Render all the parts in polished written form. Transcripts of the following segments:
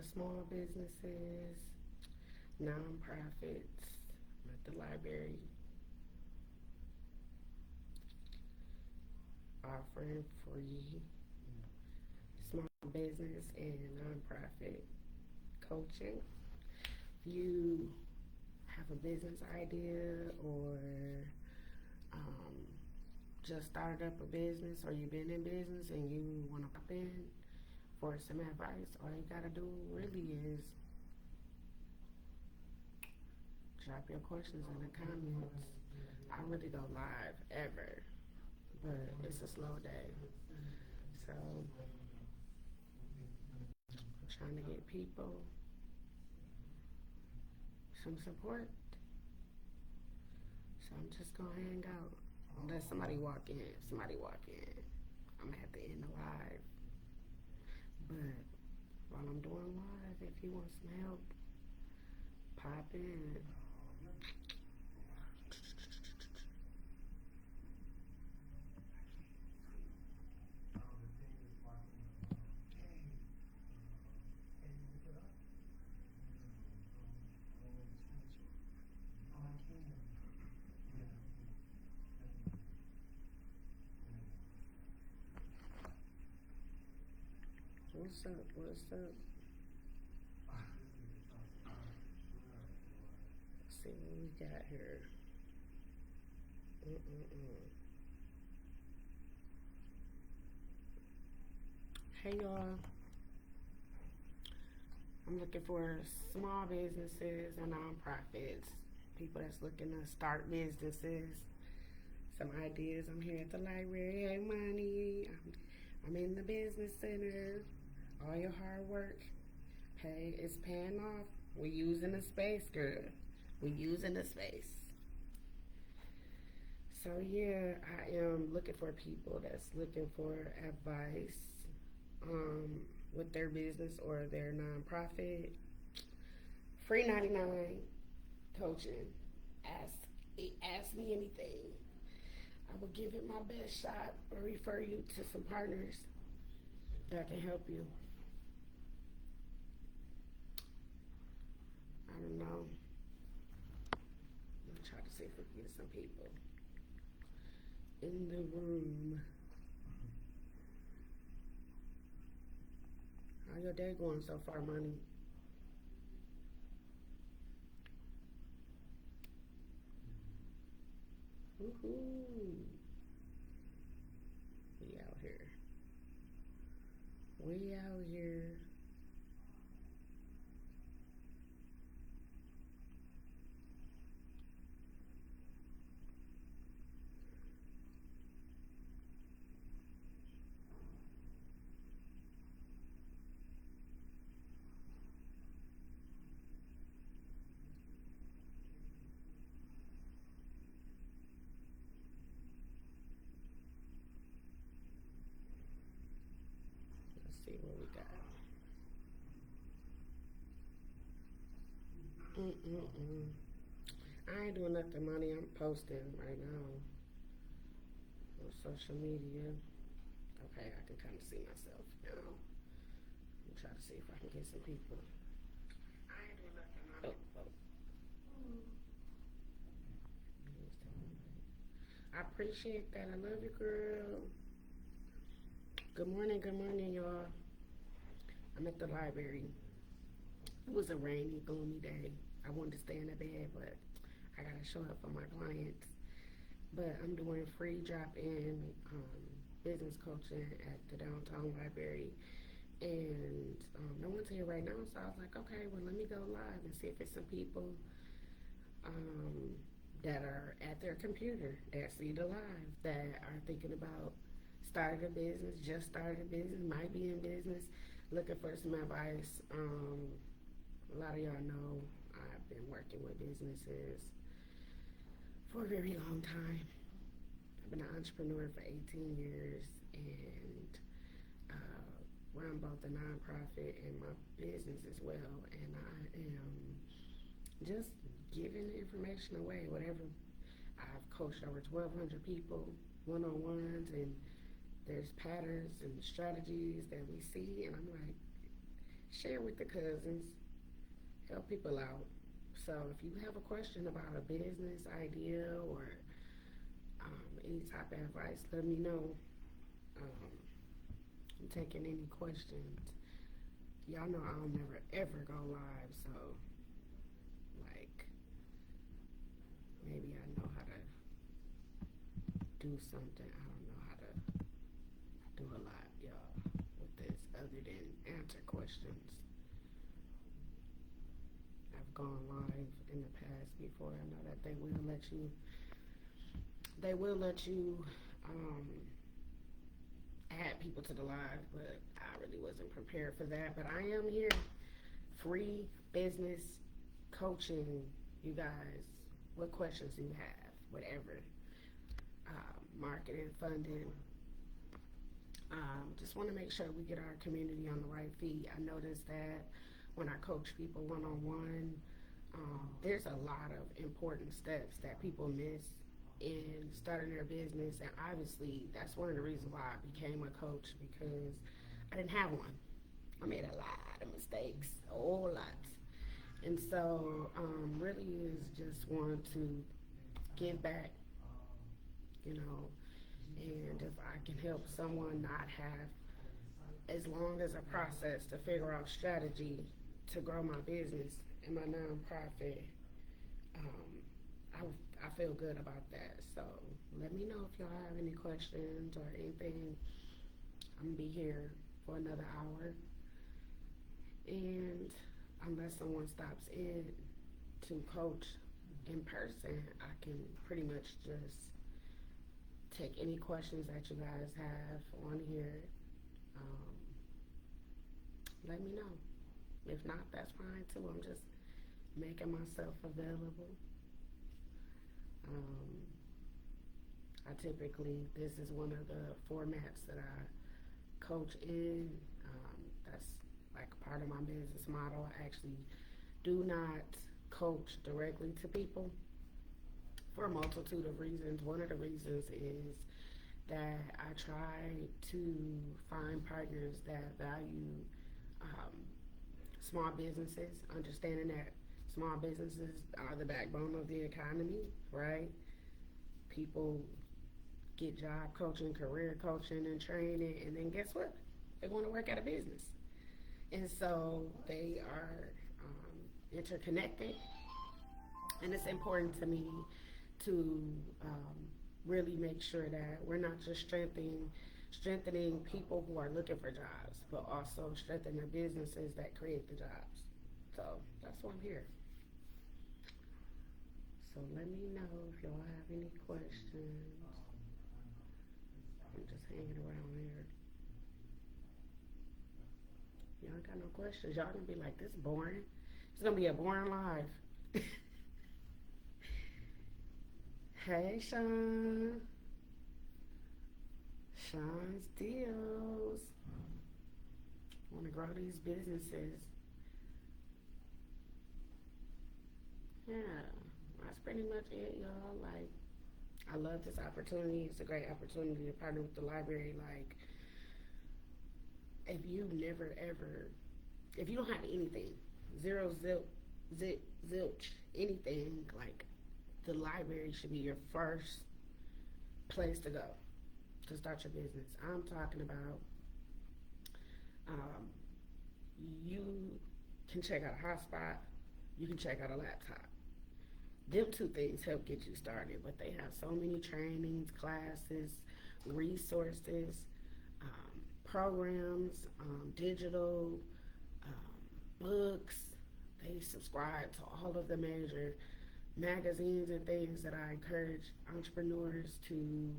of small businesses, nonprofits. I'm at the library offering free small business and nonprofit coaching. If you have a business idea or um, just started up a business or you've been in business and you want to pop in for some advice, all you gotta do really is drop your questions in the comments. I don't really go live ever, but it's a slow day. So I'm trying to get people some support. So I'm just gonna hang out. Unless somebody walk in. If somebody walk in, I'm gonna have to end the live. But while I'm doing live, if you want some help, pop in. What's up? What's up? Let's see what we got here. Hey y'all. I'm looking for small businesses and nonprofits, people that's looking to start businesses, some ideas. I'm here at the library. Hey, money. I'm in the business center. All your hard work is paying off. We're using the space, girl. We're using the space. So yeah, I am looking for people that's looking for advice with their business or their nonprofit. Free 99 coaching. Ask me anything. I will give it my best shot or refer you to some partners that can help you. I don't know. I'm gonna try to see if we can get some people in the room. How your day going so far, money? Woohoo! We out here. We out here. Let's see what we got. I ain't doing nothing, money. I'm posting right now on social media. Okay, I can kind of see myself now. I'm trying to see if I can get some people. I ain't doing nothing, money. Oh. I appreciate that. I love you, girl. Good morning, y'all. I'm at the library. It was a rainy, gloomy day. I wanted to stay in the bed, but I gotta show up for my clients. But I'm doing free drop-in business coaching at the downtown library, and no one's here right now. So I was like, okay, well, let me go live and see if it's some people um, that are at their computer that see the live that are thinking about starting a business, just started a business, might be in business, looking for some advice. A lot of y'all know I've been working with businesses for a very long time. I've been an entrepreneur for 18 years and run both the nonprofit and my business as well. And I am just giving the information away, whatever. I've coached over 1,200 people, one-on-ones, and there's patterns and strategies that we see, and I'm like, share with the cousins, help people out. So if you have a question about a business idea or any type of advice, let me know. Um, I'm taking any questions. Y'all know I'll never ever go live, so like maybe I know how to do something. I don't know how to do a lot, y'all, with this other than answer questions. I've gone live in the past before. I know that they will let you add people to the live, but I really wasn't prepared for that. But I am here, free business coaching. You guys, what questions do you have? Whatever, marketing, funding. Just want to make sure we get our community on the right feet. I noticed that when I coach people one on one, there's a lot of important steps that people miss in starting their business, and obviously that's one of the reasons why I became a coach, because I didn't have one. I made a lot of mistakes, a whole lot, and so really is just want to give back, you know, and if I can help someone not have as long as a process to figure out strategy to grow my business and my nonprofit, I feel good about that. So let me know if y'all have any questions or anything. I'm gonna be here for another hour, and unless someone stops in to coach in person, I can pretty much just take any questions that you guys have on here. Um, Let me know. If not, that's fine too. I'm just making myself available. Um, this is one of the formats that I coach in. That's like part of my business model. I actually do not coach directly to people for a multitude of reasons. One of the reasons is that I try to find partners that value small businesses, understanding that small businesses are the backbone of the economy, right? People get job coaching, career coaching, and training, and then guess what? They want to work at a business. And so they are interconnected, and it's important to me to really make sure that we're not just strengthening people who are looking for jobs, but also strengthening the businesses that create the jobs. So that's why I'm here. So let me know if y'all have any questions. I'm just hanging around here. Y'all got no questions? Y'all gonna be like, this boring? It's gonna be a boring live. Hey, Sean. Sean's Deals. Want to grow these businesses. Yeah, that's pretty much it, y'all. Like, I love this opportunity. It's a great opportunity to partner with the library. Like, if you never ever, if you don't have anything, zero, zilch, anything, like, the library should be your first place to go to start your business. I'm talking about you can check out a hotspot, you can check out a laptop. Them two things help get you started, but they have so many trainings, classes, resources, programs, digital, books. They subscribe to all of the major magazines and things that I encourage entrepreneurs to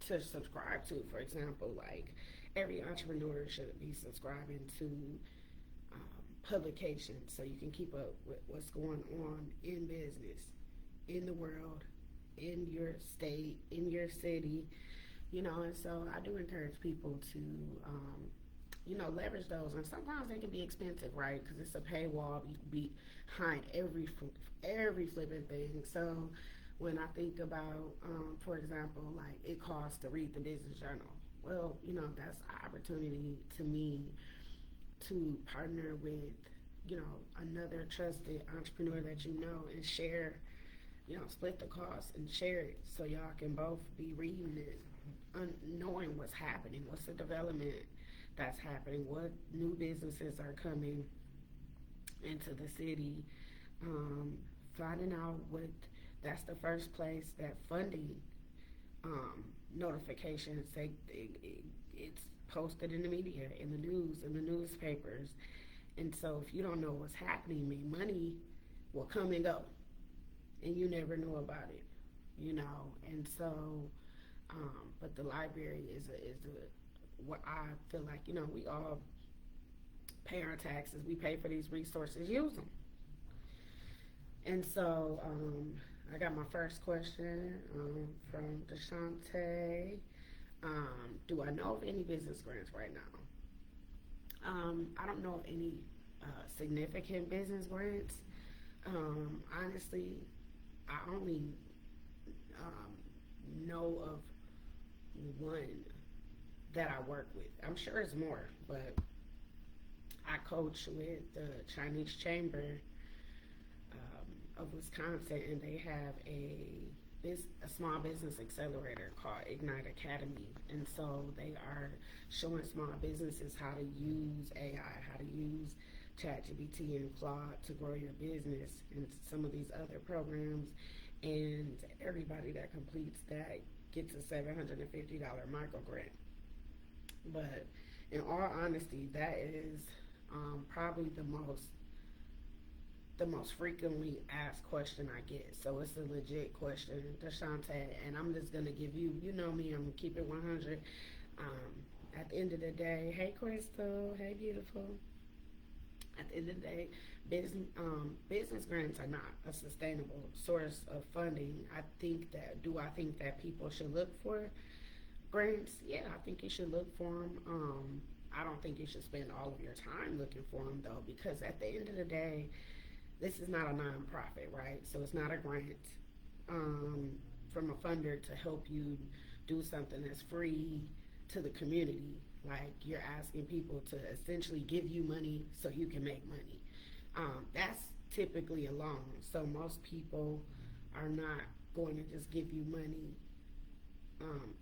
to subscribe to. For example, like every entrepreneur should be subscribing to publications so you can keep up with what's going on in business, in the world, in your state, in your city, and so I do encourage people to leverage those, and sometimes they can be expensive, right? Because it's a paywall behind every flipping thing. So when I think about, for example, like it costs to read the business journal. Well, that's an opportunity to me to partner with, another trusted entrepreneur that and share, split the cost and share it so y'all can both be reading it, knowing what's happening, what's the development that's happening, what new businesses are coming into the city, um, finding out what that's the first place that funding um, notifications say it's posted in the media, in the news, in the newspapers. And so if you don't know what's happening, money will come and go, and you never know about it, And so, but the library is what I feel like, we all pay our taxes, we pay for these resources, use them. And so, I got my first question from Deshante. Do I know of any business grants right now? I don't know of any significant business grants. Honestly, I only know of one that I work with. I'm sure it's more, but I coach with the Chinese Chamber of Wisconsin, and they have a small business accelerator called Ignite Academy. And so they are showing small businesses how to use AI, how to use ChatGPT and Claude to grow your business, and some of these other programs. And everybody that completes that gets a $750 micro grant. But in all honesty, that is probably the most frequently asked question I get. So it's a legit question, Deshante, and I'm just gonna give you, you know me, I'm gonna keep it 100. At the end of the day, hey Crystal, hey beautiful. At the end of the day, business grants are not a sustainable source of funding. I think that people should look for grants? Yeah, I think you should look for them. I don't think you should spend all of your time looking for them though, because at the end of the day, this is not a nonprofit, right? So it's not a grant from a funder to help you do something that's free to the community. Like you're asking people to essentially give you money so you can make money. That's typically a loan. So most people are not going to just give you money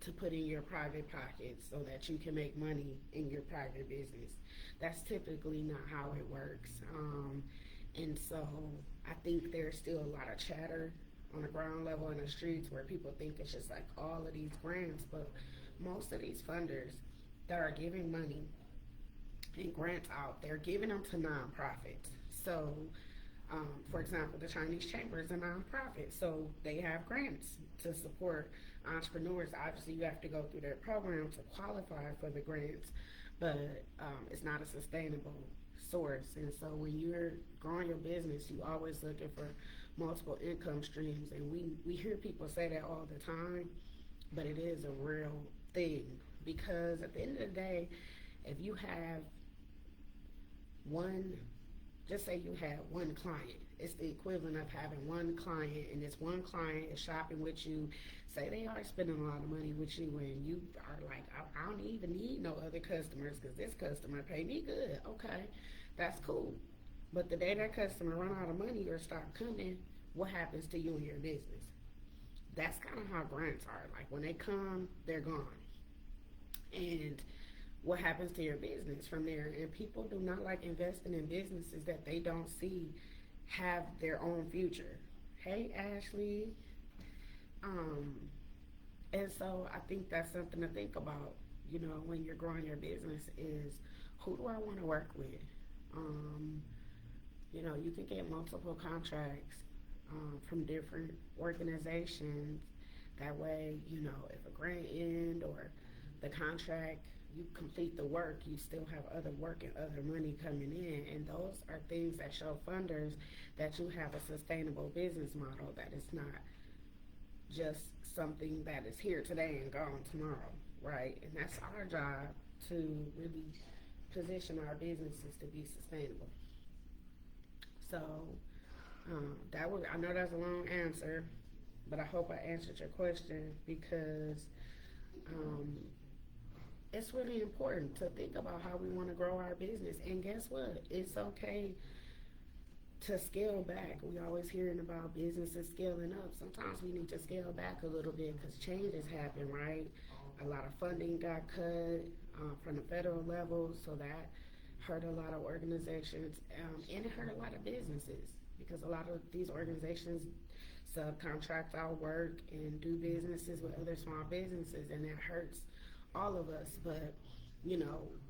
to put in your private pocket so that you can make money in your private business. That's typically not how it works. And so I think there's still a lot of chatter on the ground level in the streets where people think it's just like all of these grants, but most of these funders that are giving money and grants out, they're giving them to nonprofits. So, for example, the Chinese Chamber is a nonprofit, so they have grants to support entrepreneurs. Obviously, you have to go through their program to qualify for the grants, but it's not a sustainable source. And so when you're growing your business, you always looking for multiple income streams. And we hear people say that all the time, but it is a real thing, because at the end of the day, if you have just say you have one client, it's the equivalent of having one client, and this one client is shopping with you. Say they are spending a lot of money with you, and you are like, I don't even need no other customers because this customer pay me good. Okay, that's cool. But the day that customer run out of money or stop coming, what happens to you and your business? That's kind of how grants are. Like when they come, they're gone. And what happens to your business from there? And people do not like investing in businesses that they don't see have their own future. Hey, Ashley. And so I think that's something to think about, when you're growing your business is, who do I want to work with? You can get multiple contracts from different organizations. That way, if a grant end or the contract, you complete the work, you still have other work and other money coming in. And those are things that show funders that you have a sustainable business model, that it's not just something that is here today and gone tomorrow, right? And that's our job, to really position our businesses to be sustainable. So I know that's a long answer, But I hope I answered your question because um, it's really important to think about how we want to grow our business. And guess what? It's okay to scale back. We always hearing about businesses scaling up. Sometimes we need to scale back a little bit because changes happen, right? A lot of funding got cut from the federal level, so that hurt a lot of organizations, and it hurt a lot of businesses because a lot of these organizations subcontract our work and do businesses with other small businesses, and that hurts all of us. But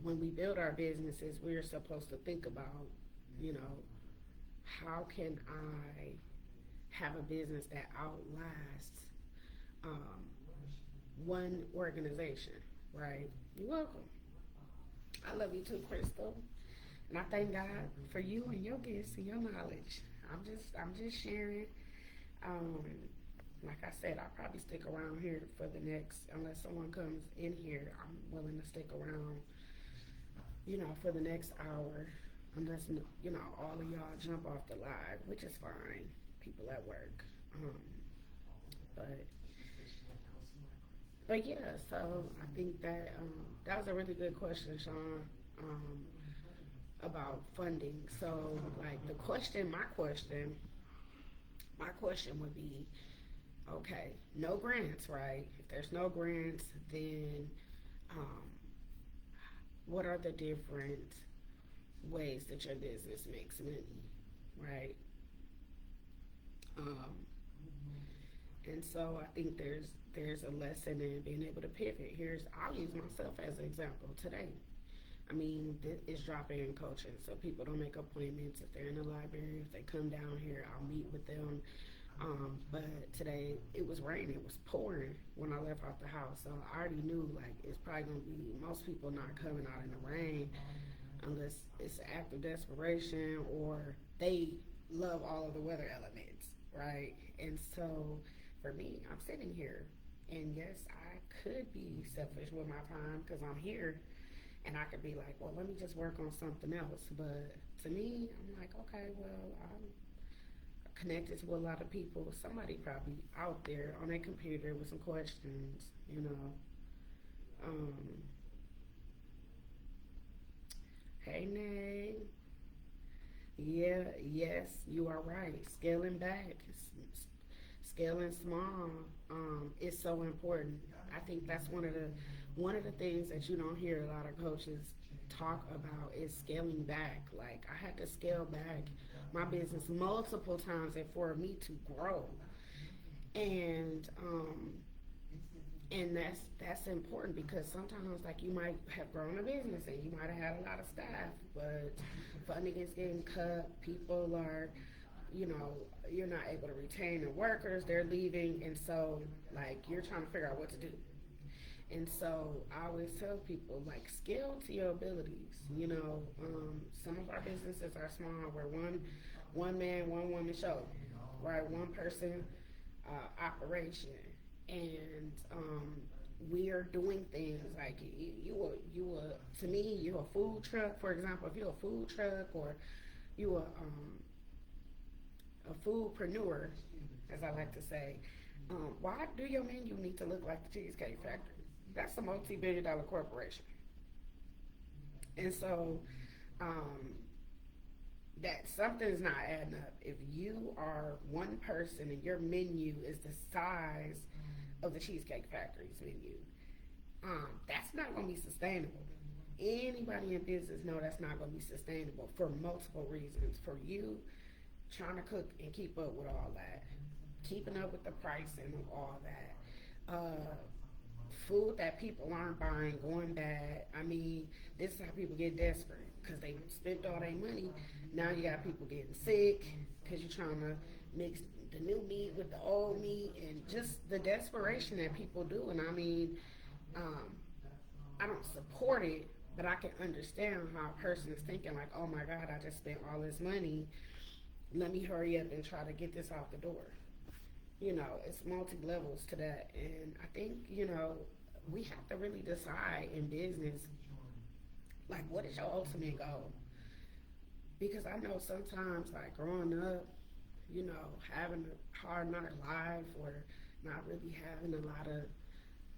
when we build our businesses, we're supposed to think about, you know, how can I have a business that outlasts um, one organization, right? You're welcome. I love you too, Crystal, and I thank God for you and your gifts and your knowledge. I'm just sharing. Um, like I said, I'll probably stick around here for the next, unless someone comes in here. I'm willing to stick around, for the next hour, unless all of y'all jump off the live, which is fine. People at work, but yeah. So I think that that was a really good question, Sean, about funding. So like my question would be, okay, no grants, right? If there's no grants, then um, what are the different ways that your business makes money, right? Um, and so I think there's a lesson in being able to pivot. I'll use myself as an example today. I mean, it's drop-in coaching, so people don't make appointments. If they're in the library, if they come down here, I'll meet with them. But today it was raining, it was pouring when I left out the house, so I already knew like it's probably gonna be most people not coming out in the rain unless it's an act of desperation or they love all of the weather elements, right? And so for me, I'm sitting here, and yes, I could be selfish with my time because I'm here and I could be like, well, let me just work on something else. But to me, I'm like, okay, well, I'm connected to a lot of people. Somebody probably out there on their computer with some questions. Um, hey, Nay. Yeah, yes, you are right. Scaling back, scaling small, is so important. I think that's one of the things that you don't hear a lot of coaches talk about is scaling back. Like I had to scale back my business multiple times and for me to grow. And that's important because sometimes like you might have grown a business and you might have had a lot of staff, but funding is getting cut. People are, you're not able to retain the workers. They're leaving, and so like you're trying to figure out what to do. And so I always tell people like scale to your abilities. Some of our businesses are small. We're one man, one woman show, right? One person operation, and we are doing things like to me you're a food truck, for example. If you're a food truck or you are a foodpreneur, as I like to say, why do your menu need to look like the Cheesecake Factory? That's a multi-billion-dollar corporation. And so that something's not adding up. If you are one person and your menu is the size of the Cheesecake Factory's menu, that's not going to be sustainable. Anybody in business know that's not going to be sustainable for multiple reasons. For you, trying to cook and keep up with all that, keeping up with the pricing of all that, food that people aren't buying going bad. I mean, this is how people get desperate because they spent all their money. Now you got people getting sick because you're trying to mix the new meat with the old meat, and just the desperation that people do. And I mean, I don't support it, but I can understand how a person is thinking like, oh my God, I just spent all this money. Let me hurry up and try to get this out the door. It's multi levels to that. And I think, we have to really decide in business, like, what is your ultimate goal? Because I know sometimes, like, growing up, having a hard knock life or not really having a lot of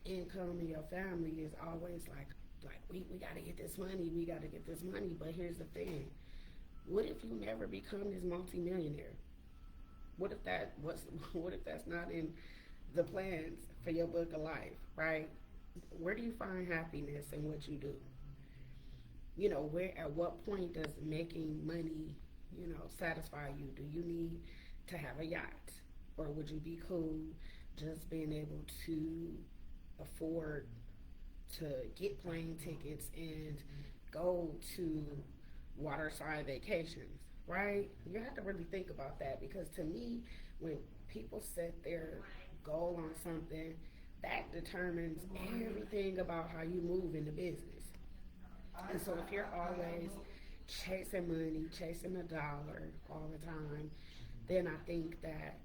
income in your family is always like we gotta get this money, we gotta get this money. But here's the thing: what if you never become this multimillionaire? What if that was? What if that's not in the plans for your book of life, right? Where do you find happiness in what you do? Where at what point does making money, satisfy you? Do you need to have a yacht? Or would you be cool just being able to afford to get plane tickets and go to waterside vacations, right? You have to really think about that because to me, when people set their goal on something, that determines everything about how you move in the business. And so if you're always chasing money, chasing a dollar all the time, then I think that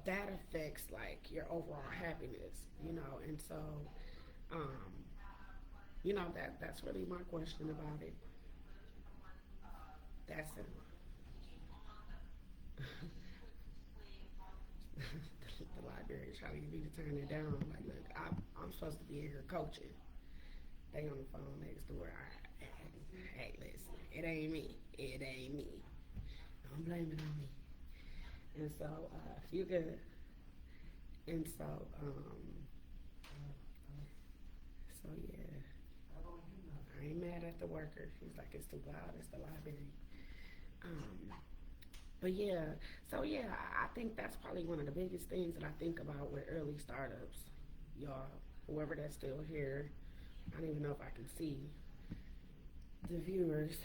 affects like your overall happiness. And so, um, that's really my question about it. That's it. The library trying to get me to turn it down. Like, look, I'm supposed to be in here coaching. They on the phone next door. Hey, listen, it ain't me. It ain't me. Don't blame it on me. And so, if you could, and so, so yeah, I ain't mad at the worker. He's like, it's too loud. It's the library. Um, but yeah, so yeah, I think that's probably one of the biggest things that I think about with early startups. Y'all, whoever that's still here, I don't even know if I can see the viewers,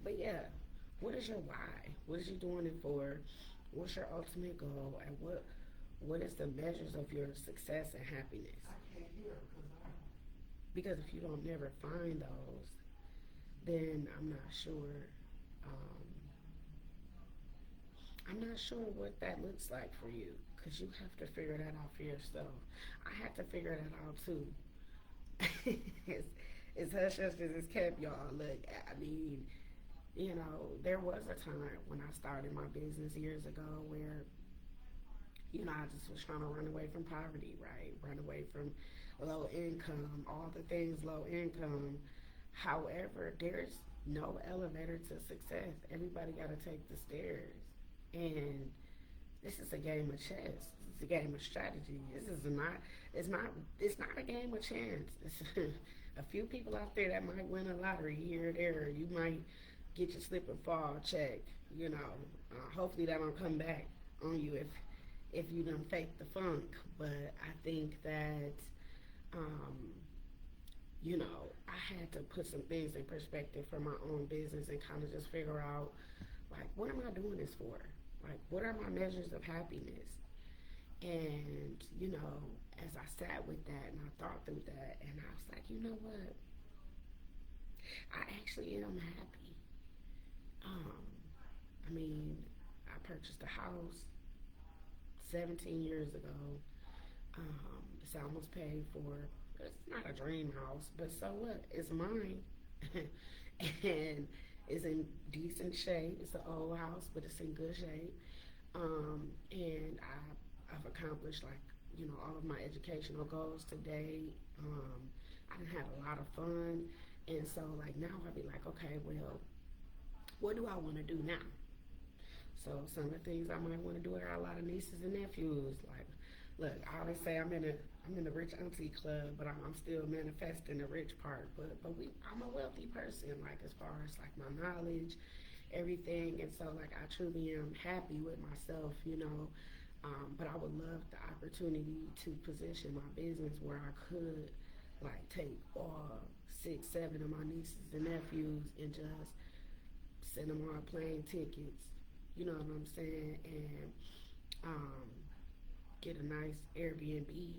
but yeah, what is your why? What is you doing it for? What's your ultimate goal? And what is the measures of your success and happiness? Because if you don't never find those, then Um, I'm not sure what that looks like for you because you have to figure that out for yourself. I had to figure that out too. it's, it's hush hush because it's kept, y'all. Look, I mean, there was a time when I started my business years ago where, I just was trying to run away from poverty, right? Run away from low income, all the things low income. However, there's no elevator to success. Everybody got to take the stairs. And this is a game of chess. It's a game of strategy. This is not. It's not. It's not a game of chance. It's a few people out there that might win a lottery here or there. You might get your slip and fall check. Hopefully that don't come back on you if you done fake the funk. But I think that um, I had to put some things in perspective for my own business and kind of just figure out, like, what am I doing this for? Like, what are my measures of happiness? And, as I sat with that and I thought through that, and I was like, you know what? I actually am happy. Um, I mean, I purchased a house 17 years ago. It's almost paid for. It's not a dream house, but so what? It's mine. And it's in decent shape. It's an old house, but it's in good shape. And I've accomplished all of my educational goals today. I done had a lot of fun. And so now I'll be like, okay, well, what do I want to do now? So some of the things I might want to do, I got a lot of nieces and nephews. Like, look, I always say I'm in the rich auntie club, but I'm still manifesting the rich part. I'm a wealthy person, like as far as like my knowledge, everything, and so like I truly am happy with myself. But I would love the opportunity to position my business where I could like take all 6, 7 of my nieces and nephews and just send them on plane tickets. You know what I'm saying? And um, get a nice Airbnb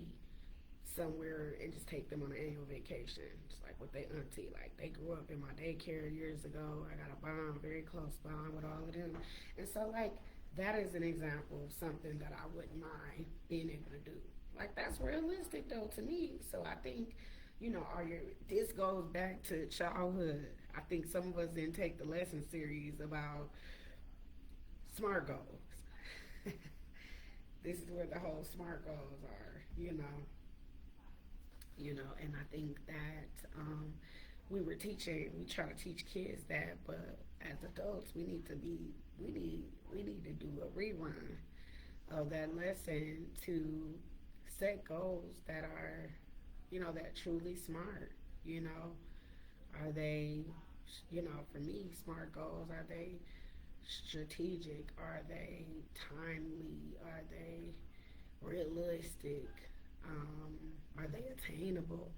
somewhere and just take them on an annual vacation. Just like with their auntie. Like they grew up in my daycare years ago. I got a bond, very close bond with all of them. And so like that is an example of something that I wouldn't mind being able to do. Like that's realistic though to me. So I think, this goes back to childhood. I think some of us didn't take the lesson series about SMART goals. This is where the whole SMART goals are, and I think that we try to teach kids that, but as adults, we need to do a rerun of that lesson to set goals that are, that truly smart. You know, are they, for me, smart goals, are they strategic? Are they timely? Are they realistic? Are they attainable?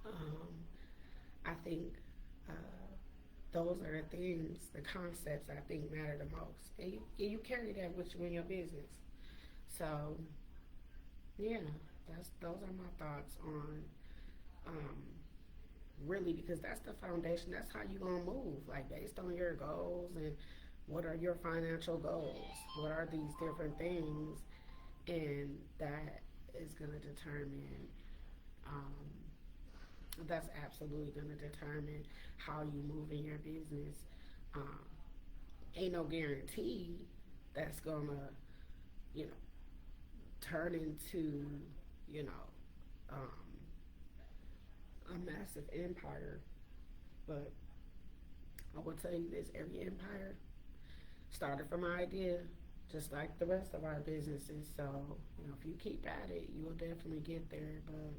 Um, I think uh, those are the things, the concepts I think matter the most. And you carry that with you in your business. So, yeah, those are my thoughts on um, really, because that's the foundation. That's how you gonna move, like based on your goals and what are your financial goals. What are these different things, and that is gonna determine. Um, that's absolutely gonna determine how you move in your business. Um, Ain't no guarantee that's gonna, you know, turn into, you know, um, a massive empire. But I will tell you this: every empire started from an idea, just like the rest of our businesses. So, if you keep at it, you will definitely get there. But,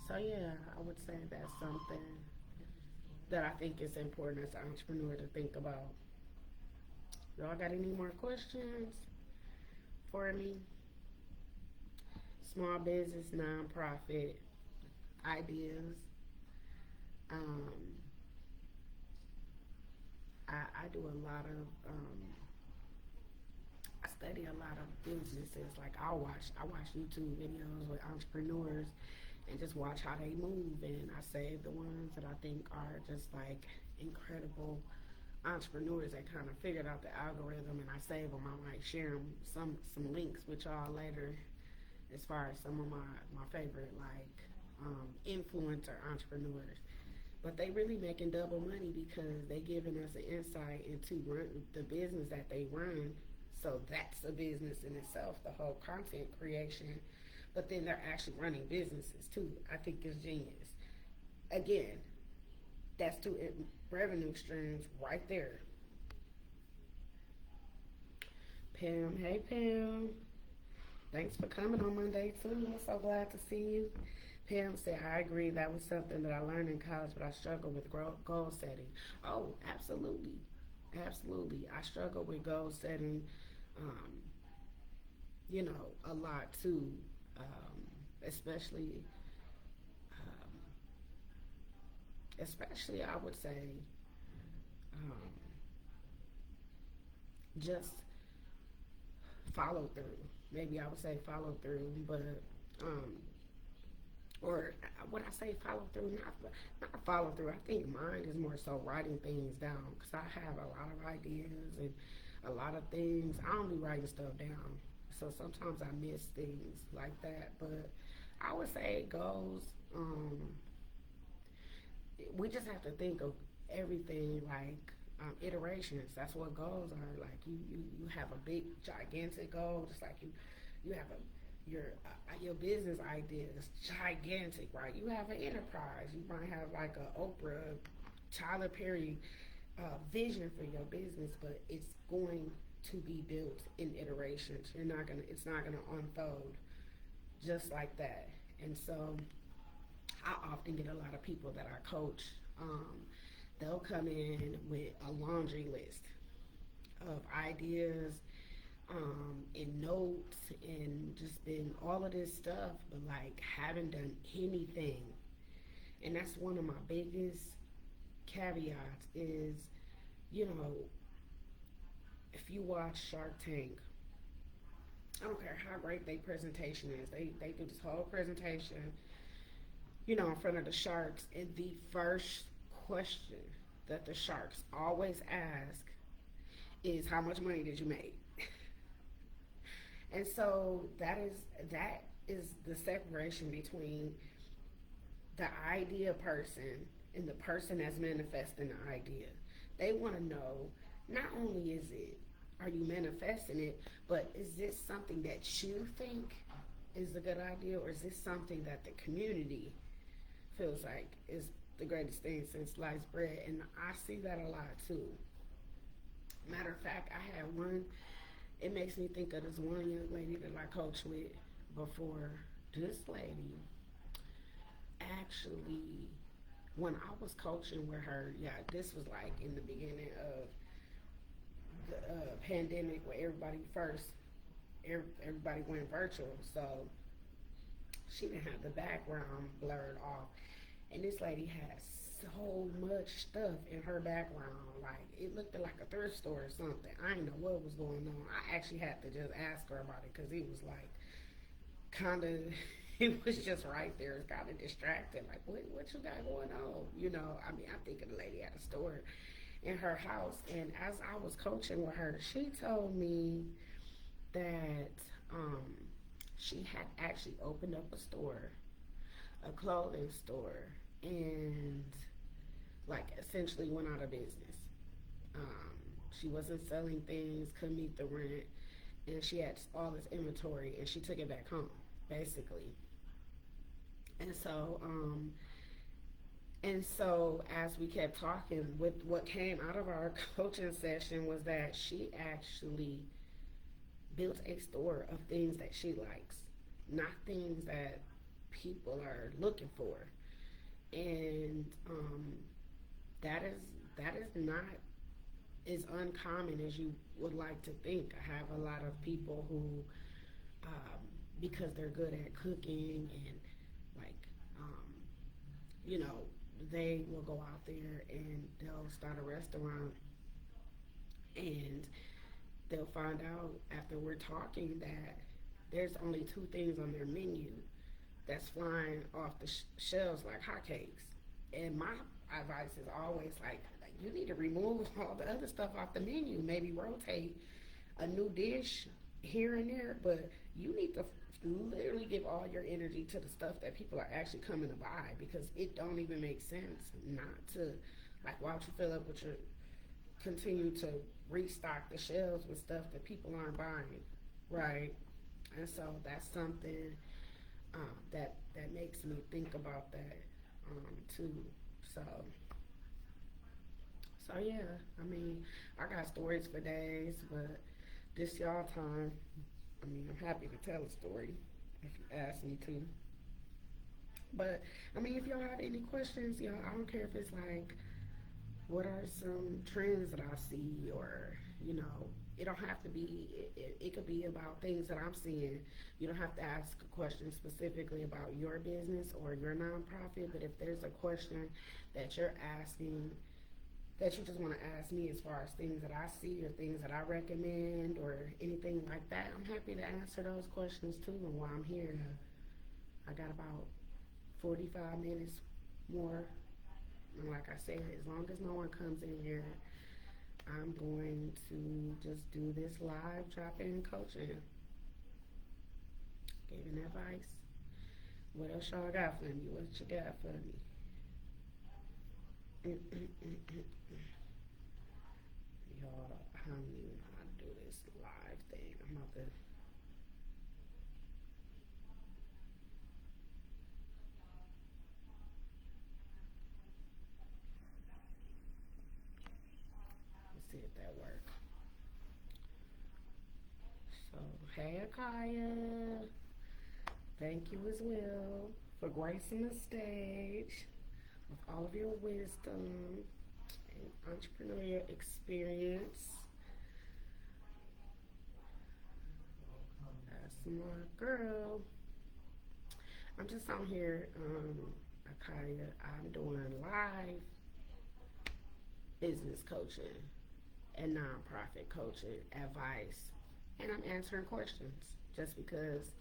so yeah, I would say that's something that I think is important as an entrepreneur to think about. Y'all got any more questions for me? Small business, nonprofit ideas. Um, I do a lot of I study a lot of businesses. Like I watch YouTube videos with entrepreneurs and just watch how they move, and I save the ones that I think are just like incredible entrepreneurs that kind of figured out the algorithm, and I save them. I might share them, some links with y'all later, as far as some of my favorite like influencer entrepreneurs. But they really making double money because they giving us an insight into the business that they run. So that's a business in itself, the whole content creation. But then they're actually running businesses too. I think it's genius. Again, that's two revenue streams right there. Pam, hey Pam. Thanks for coming on Monday too. I'm so glad to see you. Pam said, I agree. That was something that I learned in college, but I struggle with goal setting. Oh, absolutely. Absolutely. I struggle with goal setting, um, a lot too, especially, um, especially I would say, um, just follow through. Maybe I would say follow through, but um, or would I say follow through? Not follow through. I think mine is more so writing things down because I have a lot of ideas and a lot of things. I don't be writing stuff down, so sometimes I miss things like that. But I would say it goes. We just have to think of everything like iterations. That's what goals are. Like you have a big gigantic goal, just like you have your business idea is gigantic, right? You have an enterprise. You might have like a Oprah, Tyler Perry vision for your business, but it's going to be built in iterations. It's not gonna unfold just like that. And so I often get a lot of people that I coach. They'll come in with a laundry list of ideas, and notes and just been all of this stuff, but like haven't done anything. And that's one of my biggest caveats is, you know, if you watch Shark Tank, I don't care how great their presentation is. They do this whole presentation, in front of the sharks, and the first question that the sharks always ask is how much money did you make? And so that is the separation between the idea person and the person that's manifesting the idea. They want to know not only is it, are you manifesting it, but is this something that you think is a good idea, or is this something that the community feels like is the greatest thing since sliced bread? And I see that a lot too. Matter of fact, I had one. It makes me think of this one young lady that I coached with before. This lady actually, when I was coaching with her, yeah, this was like in the beginning of the pandemic where everybody went virtual. So she didn't have the background blurred off. And this lady had so much stuff in her background. Like, it looked like a thrift store or something. I didn't know what was going on. I actually had to just ask her about it because it was like kind of, it was just right there. It's kind of distracting. Like, what you got going on? You know, I mean, I think the lady had a store in her house. And as I was coaching with her, she told me that she had actually opened up a store, a clothing store, and like essentially went out of business. Um, she wasn't selling things, couldn't meet the rent, and she had all this inventory, and she took it back home, basically. And so, as we kept talking, with what came out of our coaching session was that she actually built a store of things that she likes, not things that people are looking for. And that is not as uncommon as you would like to think. I have a lot of people who, because they're good at cooking and like, um, you know, they will go out there and they'll start a restaurant, and they'll find out after we're talking that there's only two things on their menu that's flying off the shelves like hotcakes. And my advice is always like you need to remove all the other stuff off the menu. Maybe rotate a new dish here and there, but you need to literally give all your energy to the stuff that people are actually coming to buy, because it don't even make sense not to, like, why don't you fill up with your, continue to restock the shelves with stuff that people aren't buying, right? And so that's something that makes me think about that too. So yeah, I mean, I got stories for days, but this y'all time. I mean, I'm happy to tell a story if you ask me to. But I mean, if y'all have any questions, y'all, I don't care if it's like, what are some trends that I see, or you know, it don't have to be. It could be about things that I'm seeing. You don't have to ask a question specifically about your business or your nonprofit, but if there's a question that you're asking, that you just want to ask me as far as things that I see or things that I recommend or anything like that, I'm happy to answer those questions too. And while I'm here, I got about 45 minutes more. And like I said, as long as no one comes in here, I'm going to just do this live drop-in coaching, giving advice. What else y'all got for me? What you got for me? Y'all, I don't even know how to do this live thing. I'm about to. Let's see if that works. So, hey, Akaya. Thank you as well for gracing the stage with all of your wisdom and entrepreneurial experience. That's my girl. I'm just on here, Akaya. I'm doing live business coaching and nonprofit coaching advice, and I'm answering questions just because,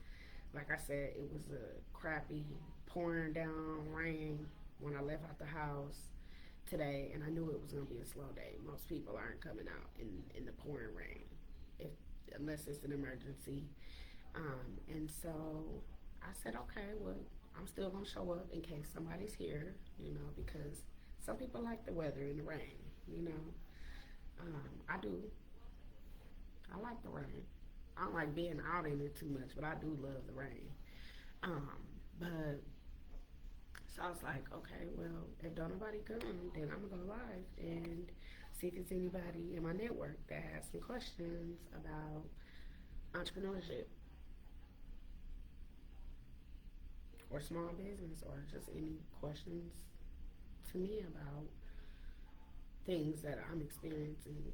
like I said, it was a crappy pouring down rain when I left out the house today, and I knew it was going to be a slow day. Most people aren't coming out in the pouring rain, if unless it's an emergency. And so I said, okay, well, I'm still gonna show up in case somebody's here, because some people like the weather and the rain, you know. I do. I like the rain. I don't like being out in it too much, but I do love the rain. Um, but so I was like, okay, well, if don't nobody come, then I'm gonna go live and see if there's anybody in my network that has some questions about entrepreneurship or small business or just any questions to me about things that I'm experiencing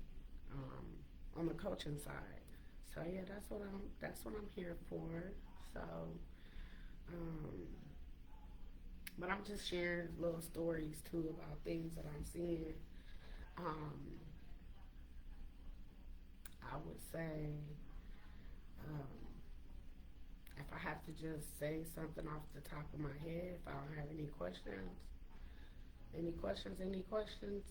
on the coaching side. So yeah, that's what I'm here for. So, um, but I'm just sharing little stories too about things that I'm seeing. Um, I would say, um, if I have to just say something off the top of my head, if I don't have any questions, any questions, any questions.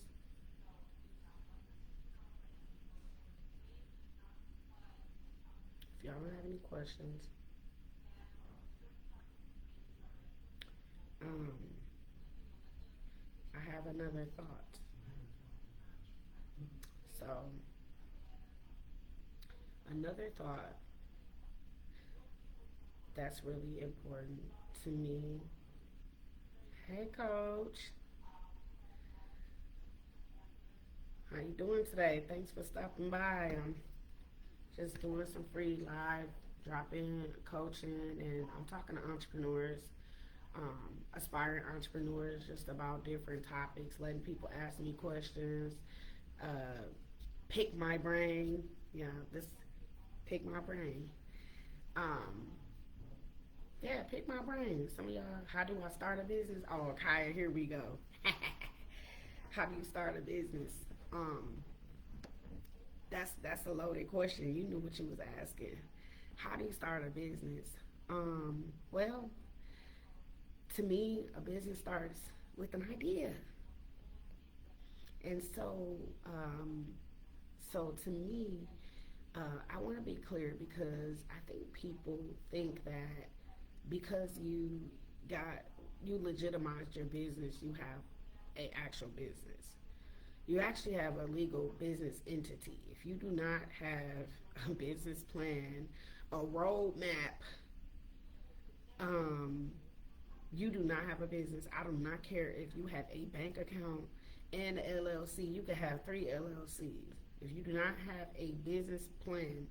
If y'all don't have any questions, um, I have another thought. So, another thought that's really important to me. Hey, Coach, how you doing today? Thanks for stopping by. I'm just doing some free live drop-in coaching, and I'm talking to entrepreneurs, aspiring entrepreneurs, just about different topics, letting people ask me questions, uh, pick my brain. Yeah, this pick my brain. Um, yeah, pick my brain. Some of y'all, how do I start a business? Oh, Kaya, here we go. How do you start a business? Um, that's a loaded question. You knew what you was asking. How do you start a business? Well, to me, a business starts with an idea, and so to me, I want to be clear because I think people think that because got you legitimized your business, you have a actual business. You actually have a legal business entity. If you do not have a business plan, a roadmap, um, you do not have a business. I do not care if you have a bank account and an LLC. You can have three LLCs. If you do not have a business plan,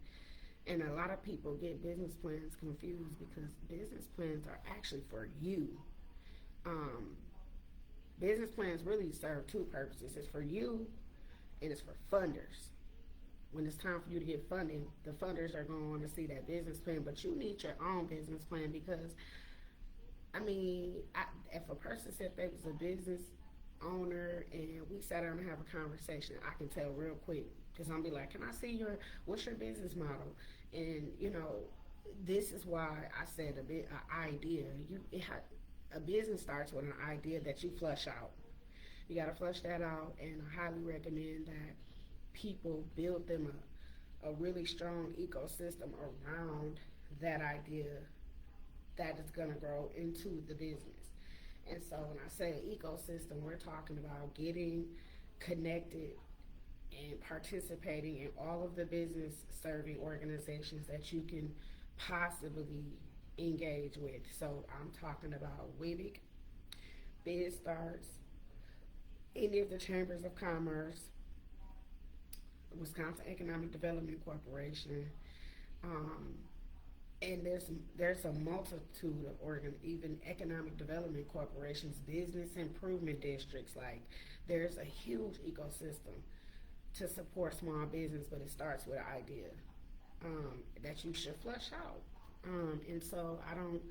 and a lot of people get business plans confused because business plans are actually for you. Um, Business plans really serve two purposes. It's for you and it's for funders. When it's time for you to get funding, the funders are going to want to see that business plan, but you need your own business plan because, I mean, if a person said they was a business owner and we sat down and have a conversation, I can tell real quick because I'm be like, can I see what's your business model? And this is why I said an idea. A business starts with an idea that you flush out. You got to flush that out, and I highly recommend that people build them a really strong ecosystem around that idea that is going to grow into the business. And so when I say ecosystem, we're talking about getting connected and participating in all of the business serving organizations that you can possibly engage with. So I'm talking about WIBIC, BizStarts, any of the chambers of commerce, Wisconsin Economic Development Corporation, um, and there's a multitude of even economic development corporations, business improvement districts. Like there's a huge ecosystem to support small business, but it starts with an idea that you should flush out. And so I don't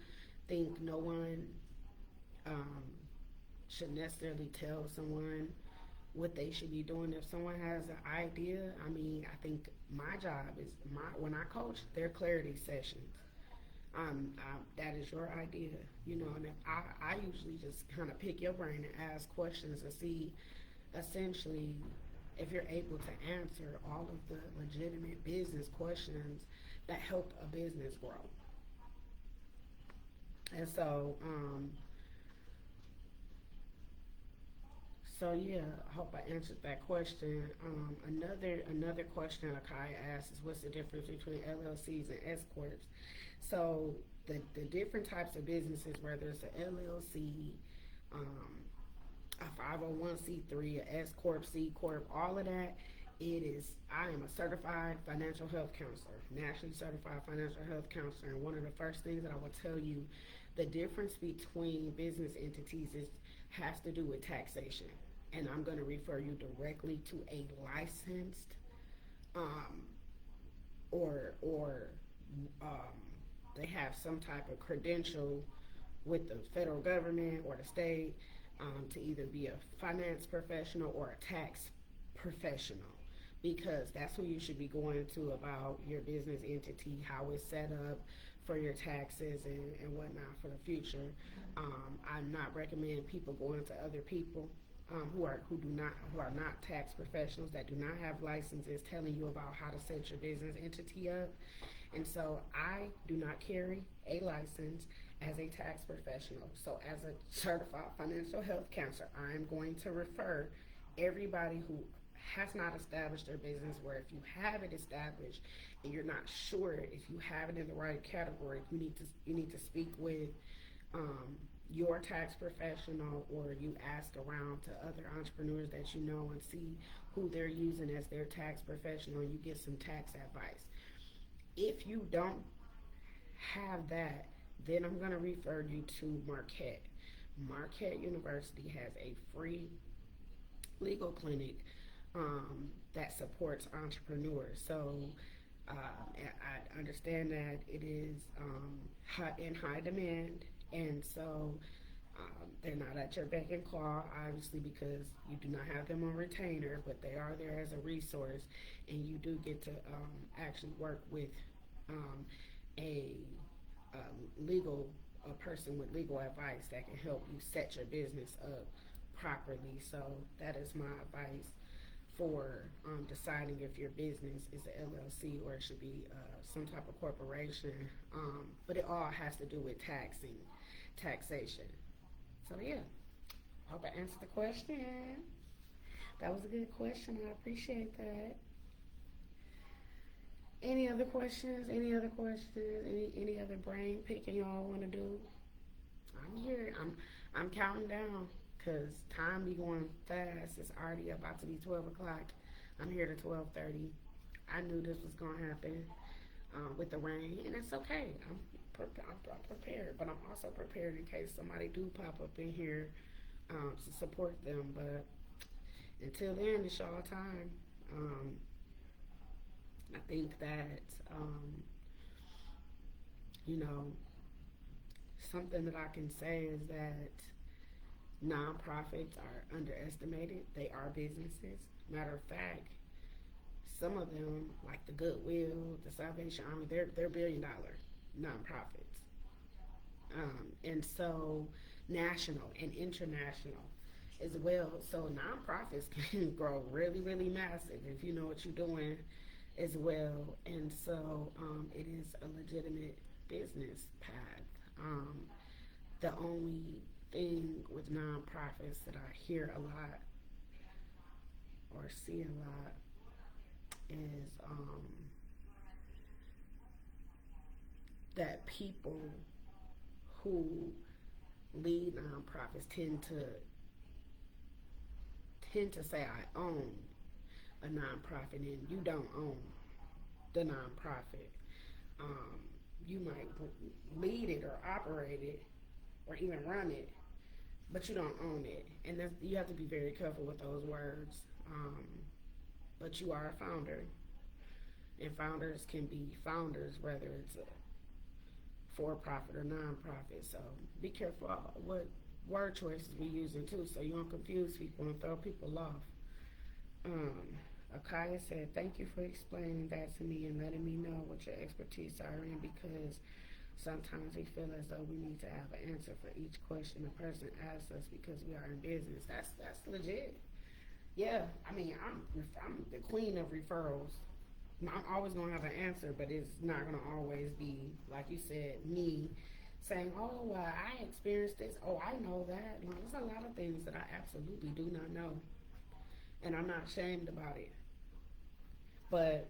think no one um, should necessarily tell someone what they should be doing. If someone has an idea, I mean, I think my job is when I coach, their clarity sessions. That is your idea, and if I usually just kind of pick your brain and ask questions to see essentially if you're able to answer all of the legitimate business questions that help a business grow. And so, so yeah, I hope I answered that question. Another question Akai asked is what's the difference between LLCs and S corps? So the different types of businesses, whether it's an LLC, um, a 501c3, a S corp, C corp, all of that. It is. I am a certified financial health counselor, nationally certified financial health counselor, and one of the first things that I will tell you, the difference between business entities is has to do with taxation, and I'm going to refer you directly to a licensed, um, or um, they have some type of credential with the federal government or the state, to either be a finance professional or a tax professional, because that's who you should be going to about your business entity, how it's set up for your taxes and whatnot for the future. I'm not recommending people going to other people, who are not tax professionals, that do not have licenses, telling you about how to set your business entity up. And so I do not carry a license as a tax professional. So as a certified financial health counselor, I'm going to refer everybody who has not established their business, where if you have it established and you're not sure if you have it in the right category, you need to speak with, um, your tax professional, or you ask around to other entrepreneurs that you know and see who they're using as their tax professional, and you get some tax advice. If you don't have that, then I'm going to refer you to Marquette. Marquette University has a free legal clinic, that supports entrepreneurs. So I understand that it is, in high demand, and so, they're not at your beck and call, obviously, because you do not have them on retainer, but they are there as a resource, and you do get to, actually work with, um, a, legal a person with legal advice that can help you set your business up properly. So that is my advice for, deciding if your business is an LLC or it should be, some type of corporation. But it all has to do with taxation. So yeah, hope I answered the question. That was a good question. I appreciate that. Any other questions? Any other questions? Any other brain picking y'all want to do? I'm here. I'm counting down because time be going fast. It's already about to be 12 o'clock. I'm here to 12:30. I knew this was gonna happen, with the rain, and it's okay. I'm prepared, but I'm also prepared in case somebody do pop up in here, to support them. But until then, it's y'all time. Um, I think that, you know something that I can say is that nonprofits are underestimated. They are businesses. Matter of fact, some of them, like the Goodwill, the Salvation Army, they're $1 billion nonprofits. And so national and international as well. So nonprofits can grow really, really massive if you know what you're doing as well. And so, it is a legitimate business path. The only thing with nonprofits that I hear a lot or see a lot is, that people who lead nonprofits tend to say I own a nonprofit, and you don't own the nonprofit. Um, you might lead it or operate it or even run it, but you don't own it, and you have to be very careful with those words. But you are a founder, and founders can be founders whether it's a for-profit or non-profit. So be careful what word choices we using too, so you don't confuse people and throw people off. Um, Akaya said, "Thank you for explaining that to me and letting me know what your expertise are in, because sometimes we feel as though we need to have an answer for each question a person asks us because we are in business." That's legit. Yeah, I mean, I'm the queen of referrals. I'm always gonna have an answer, but it's not gonna always be like you said, me saying, oh, well, I experienced this. Oh, I know that. Well, there's a lot of things that I absolutely do not know. And I'm not ashamed about it. But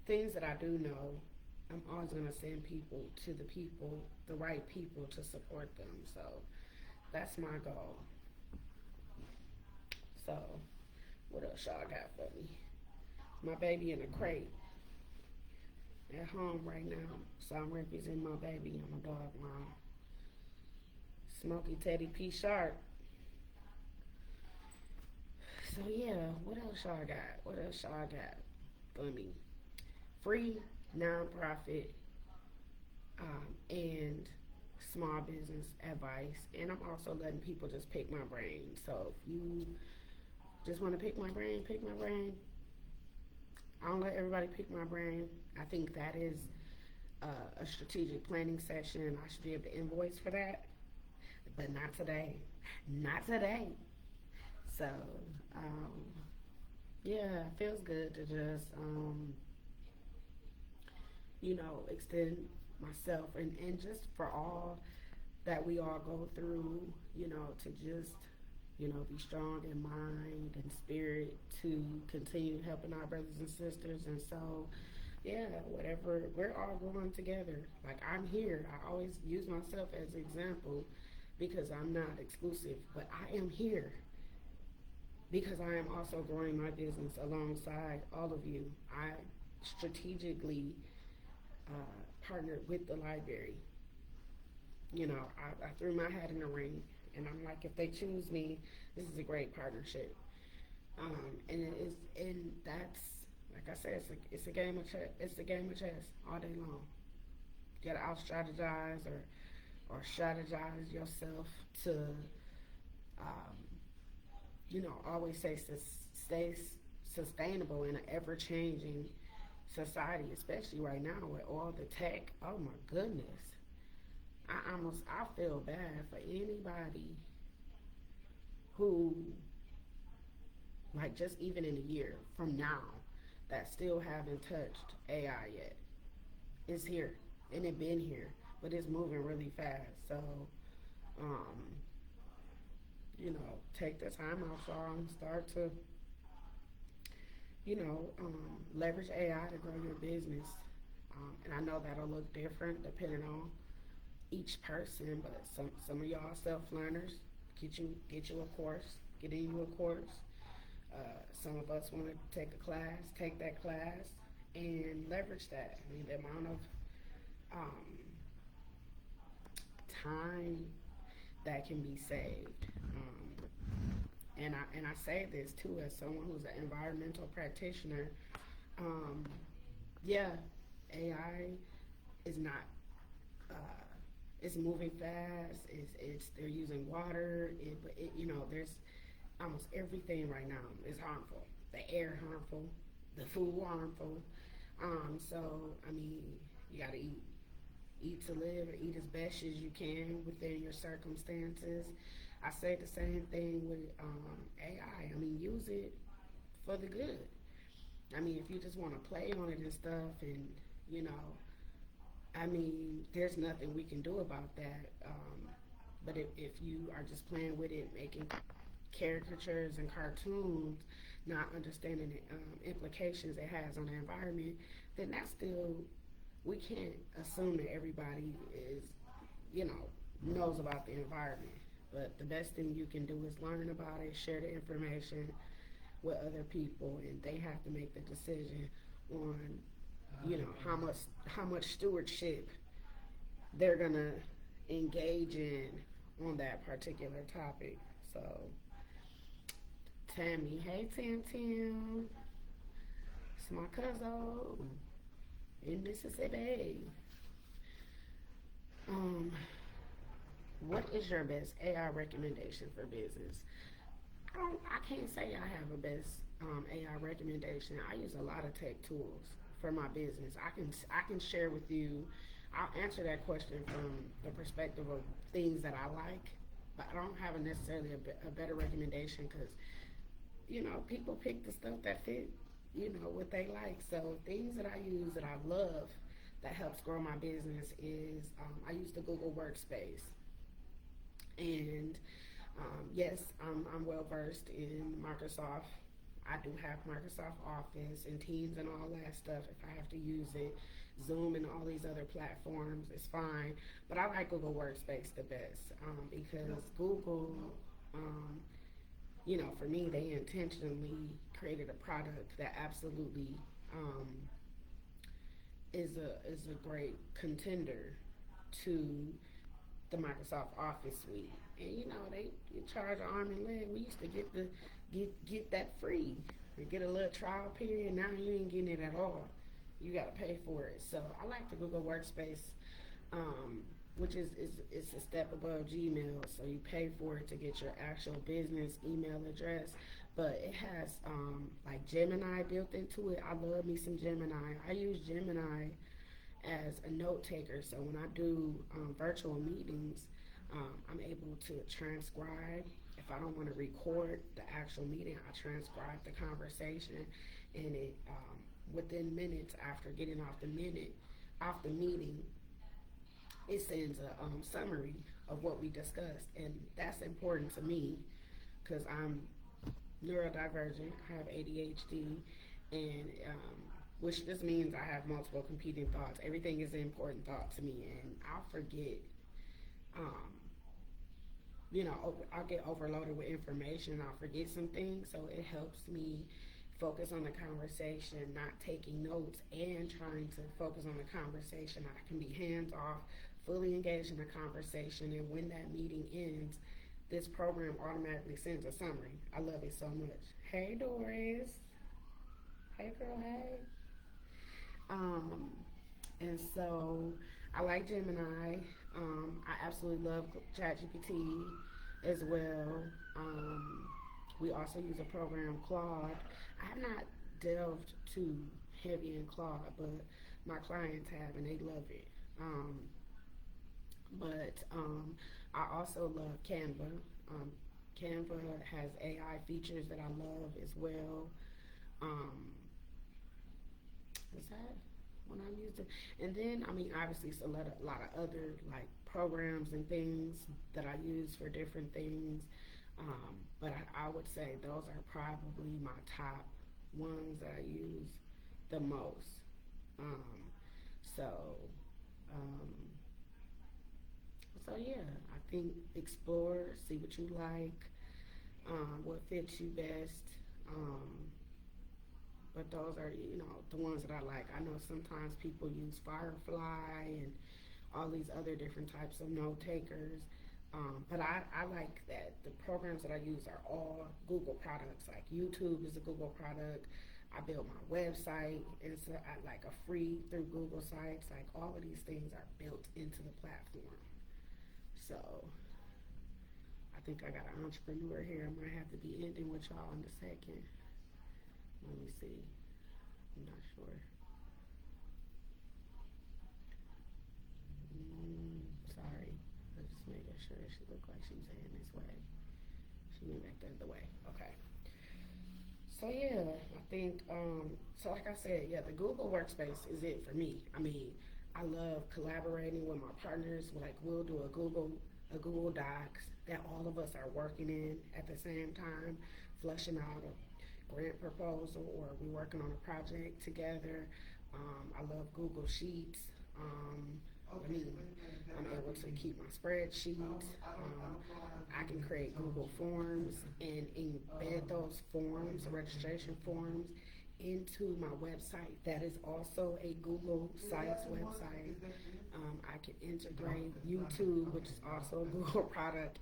things that I do know, I'm always going to send people, the right people to support them. So that's my goal. So what else y'all got for me? My baby in a crate at home right now. So I'm representing my baby. I'm a dog mom. Smoky Teddy P. Sharp. So yeah, what else y'all got? What else y'all got for me? Free nonprofit and small business advice. And I'm also letting people just pick my brain. So if you just want to pick my brain, pick my brain. I don't let everybody pick my brain. I think that is a strategic planning session. I should be able to invoice for that, but not today. Not today. So, um, yeah, it feels good to just, extend myself and just for all that we all go through, to just, be strong in mind and spirit to continue helping our brothers and sisters. And so, yeah, whatever, we're all growing together. Like, I'm here. I always use myself as an example because I'm not exclusive, but I am here because I am also growing my business alongside all of you. I strategically partnered with the library. I threw my hat in the ring, and I'm like, if they choose me, this is a great partnership. And it is, and that's like I said, it's a game of chess. It's a game of chess all day long. You gotta out strategize or strategize yourself to, um, always stay sustainable in an ever changing society, especially right now with all the tech. Oh my goodness. I feel bad for anybody who, like, just even in a year from now, that still haven't touched AI yet. It's here, and it been here, but it's moving really fast. So, um, take the time out, y'all, and start to, leverage AI to grow your business. And I know that'll look different depending on each person, but some of y'all self learners, get you a course, get in you a course. Some of us want to take a class, take that class, and leverage that. I mean, the amount of time that can be saved. And I say this too as someone who's an environmental practitioner. Yeah, AI is not. It's moving fast. They're using water. There's almost everything right now is harmful. The air harmful, the food harmful. So I mean, you gotta eat to live, and eat as best as you can within your circumstances. I say the same thing with AI. I mean, use it for the good. I mean, if you just want to play on it and stuff, and you know, I mean, there's nothing we can do about that. But if you are just playing with it, making caricatures and cartoons, not understanding the implications it has on the environment, then that's still, we can't assume that everybody is, knows about the environment. But the best thing you can do is learn about it, share the information with other people, and they have to make the decision on, how much stewardship they're gonna engage in on that particular topic. So, Tammy, hey Tim, it's my cousin in Mississippi. What is your best AI recommendation for business? I can't say I have a best AI recommendation. I use a lot of tech tools for my business. I can share with you. I'll answer that question from the perspective of things that I like, but I don't have necessarily a better recommendation because people pick the stuff that fit what they like. So things that I use that I love that helps grow my business is I use the Google Workspace. And yes, I'm well versed in Microsoft. I do have Microsoft Office and Teams and all that stuff if I have to use it. Zoom and all these other platforms is fine, but I like Google Workspace the best because Google, um, for me, they intentionally created a product that absolutely um, is a great contender to the Microsoft Office suite. And they you charge an arm and leg. We used to get that free. You get a little trial period. Now you ain't getting it at all. You got to pay for it. So I like the Google Workspace, um, which is a step above Gmail. So you pay for it to get your actual business email address, but it has like Gemini built into it. I love me some Gemini. I use Gemini as a note taker. So when I do virtual meetings, I'm able to transcribe. If I don't want to record the actual meeting, I transcribe the conversation, and it within minutes after getting off the meeting, it sends a summary of what we discussed, and that's important to me because I'm neurodivergent. I have ADHD, and which just means I have multiple competing thoughts. Everything is an important thought to me, and I'll forget. Um, I'll get overloaded with information. I'll forget some things, so it helps me focus on the conversation, not taking notes, and trying to focus on the conversation. I can be hands off, fully engaged in the conversation, and when that meeting ends, this program automatically sends a summary. I love it so much. Hey, Doris. Hey, girl. Hey. Um, and so I like Gemini. I absolutely love ChatGPT as well. We also use a program, Claude. I have not delved too heavy in Claude, but my clients have and they love it. But I also love Canva. Canva has AI features that I love as well. Um, is that when I'm using? And then, obviously, it's a lot of other like programs and things that I use for different things. But I would say those are probably my top ones that I use the most. Um, so, um, so yeah, I think explore, see what you like, what fits you best. But those are, the ones that I like. I know sometimes people use Firefly and all these other different types of note takers. But I like that the programs that I use are all Google products. Like YouTube is a Google product. I built my website. It's like a free through Google sites. Like all of these things are built into the platform. So I think I got an entrepreneur here. I might have to be ending with y'all in a second. Let me see. I'm not sure. Sorry. I just making sure she looked like she was heading this way. She went back the other way. Okay. So yeah, I think so like I said, yeah, the Google Workspace is it for me. I love collaborating with my partners. Like we'll do a Google Docs that all of us are working in at the same time, flushing out a grant proposal or we're working on a project together. I love Google Sheets. I'm able to keep my spreadsheets. I can create Google Forms and embed those forms, registration forms, into my website. That is also a Google Sites website. I can integrate YouTube, which is also a Google product,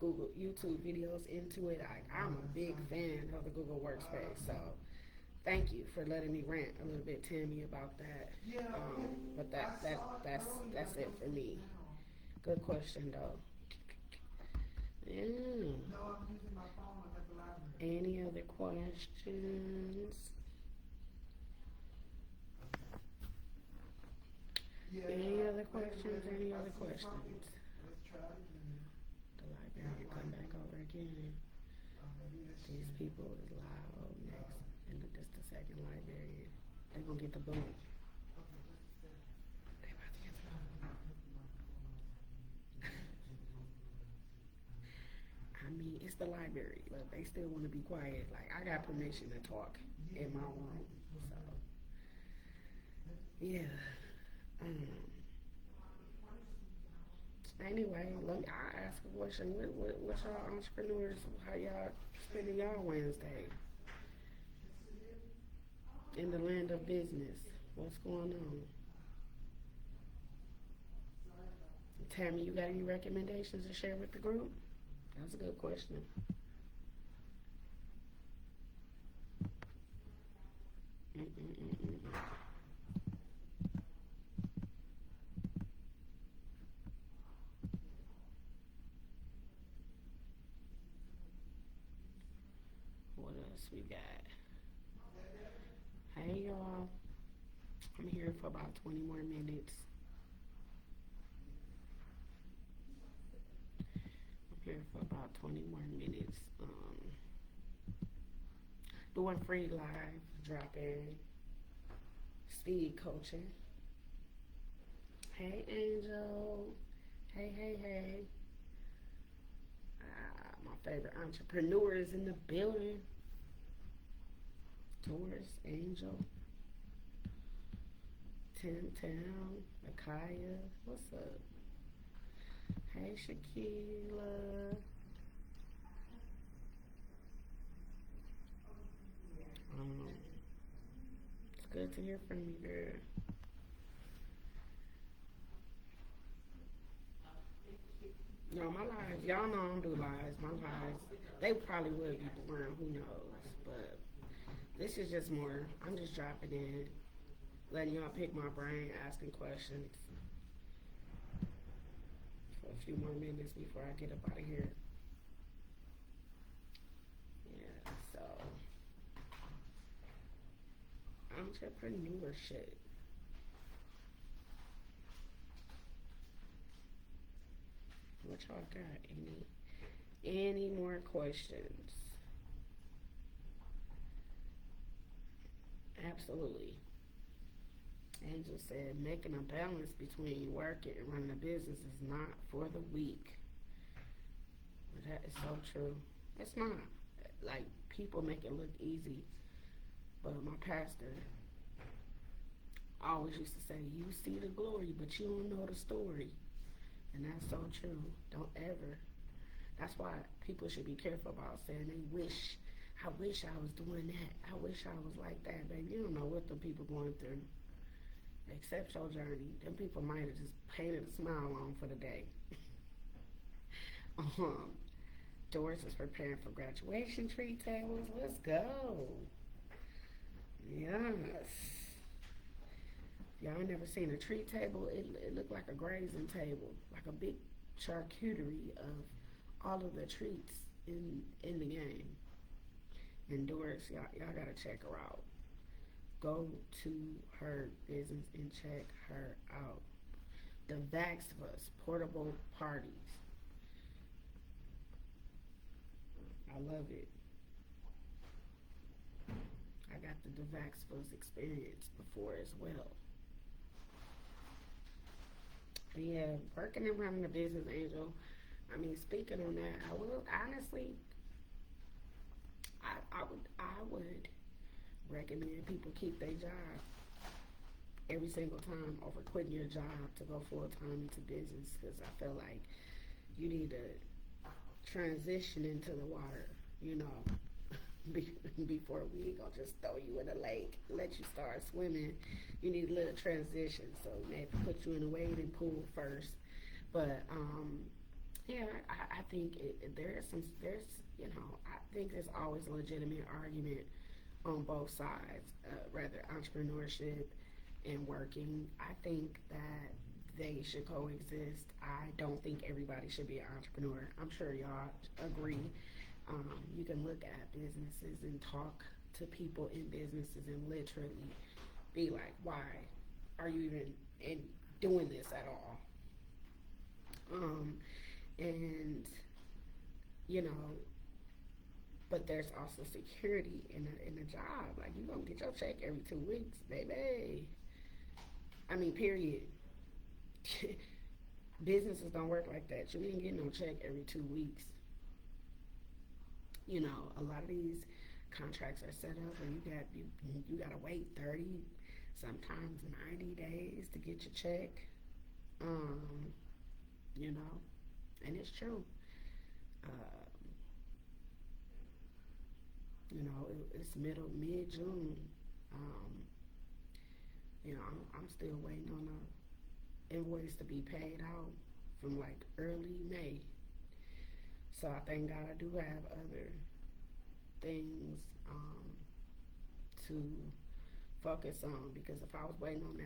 Google YouTube videos into it. I'm a big fan of the Google Workspace. So thank you for letting me rant a little bit, Tammy, about that. But that's it for me. Good question though. Yeah. Any other questions? Any other questions? Any other questions? The librarian come back over again. These people is loud next. And this the second librarian. They gonna get the boot. the library. Look, they still want to be quiet. Like, I got permission to talk in my room. So, yeah. Um, anyway, I ask a question. What's y'all entrepreneurs? How y'all spending y'all Wednesday in the land of business? What's going on? Tammy, you got any recommendations to share with the group? That's a good question. Mm-mm-mm-mm. What else we got? Hey y'all, I'm here for about 20 more minutes. I'm here for about 20 more minutes. Doing free live, dropping speed coaching. Hey Angel. Hey, hey, hey. My favorite entrepreneur is in the building. Taurus, Angel, Tim Tam, Micaiah. What's up? Hey Shakila. Um, it's good to hear from you, girl. No, my lives, y'all know I don't do lives. My lives, they probably would be boring, who knows. But this is just more, I'm just dropping in, letting y'all pick my brain, asking questions for a few more minutes before I get up out of here. Yeah, so, entrepreneurship. What y'all got? Any more questions? Absolutely. Angel said making a balance between work and running a business is not for the weak. That is so true. It's not. Like, people make it look easy. But my pastor always used to say, you see the glory, but you don't know the story. And that's so true. Don't ever. That's why people should be careful about saying I wish I was doing that. I wish I was like that, baby. You don't know what the people going through. Accept your journey. Them people might have just painted a smile on for the day. um, Doris is preparing for graduation treat tables. Let's go. Yes. Y'all ain't never seen a treat table. It looked like a grazing table, like a big charcuterie of all of the treats in the game. And Doris, y'all gotta check her out. Go to her business and check her out. The Vaxfus portable parties. I love it. I got the Vaxfus experience before as well. But yeah, working and running a business, Angel. I mean, speaking on that, I will honestly, I would recommend people keep their job every single time over quitting your job to go full time into business, because I feel like you need to transition into the water, you know, before we gonna just throw you in the lake, let you start swimming. You need a little transition, so maybe put you in a wading pool first. But yeah, I think there's I think there's always a legitimate argument on both sides, rather entrepreneurship and working. I think that they should coexist. I don't think everybody should be an entrepreneur. I'm sure y'all agree. You can look at businesses and talk to people in businesses and literally be like, why are you even doing this at all? And you know, but there's also security in a job. Like, you gonna get your check every 2 weeks, baby. I mean, period. Businesses don't work like that. You ain't getting no check every 2 weeks. You know, a lot of these contracts are set up where you gotta wait 30, sometimes 90 days to get your check. Um, you know, and it's true. Uh, it's mid June. Um, I'm still waiting on a invoice to be paid out from like early May. So I thank God I do have other things to focus on, because if I was waiting on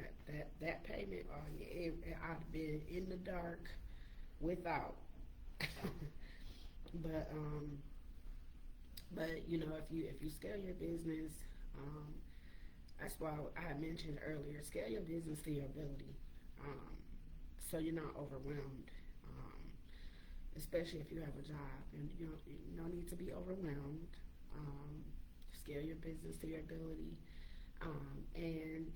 that payment, oh yeah, I'd have been in the dark without. but um, but if you scale your business, um, that's why I had mentioned earlier, scale your business to your ability, um, so you're not overwhelmed. Um, Especially if you have a job, and you don't need to be overwhelmed. Um, Scale your business to your ability, and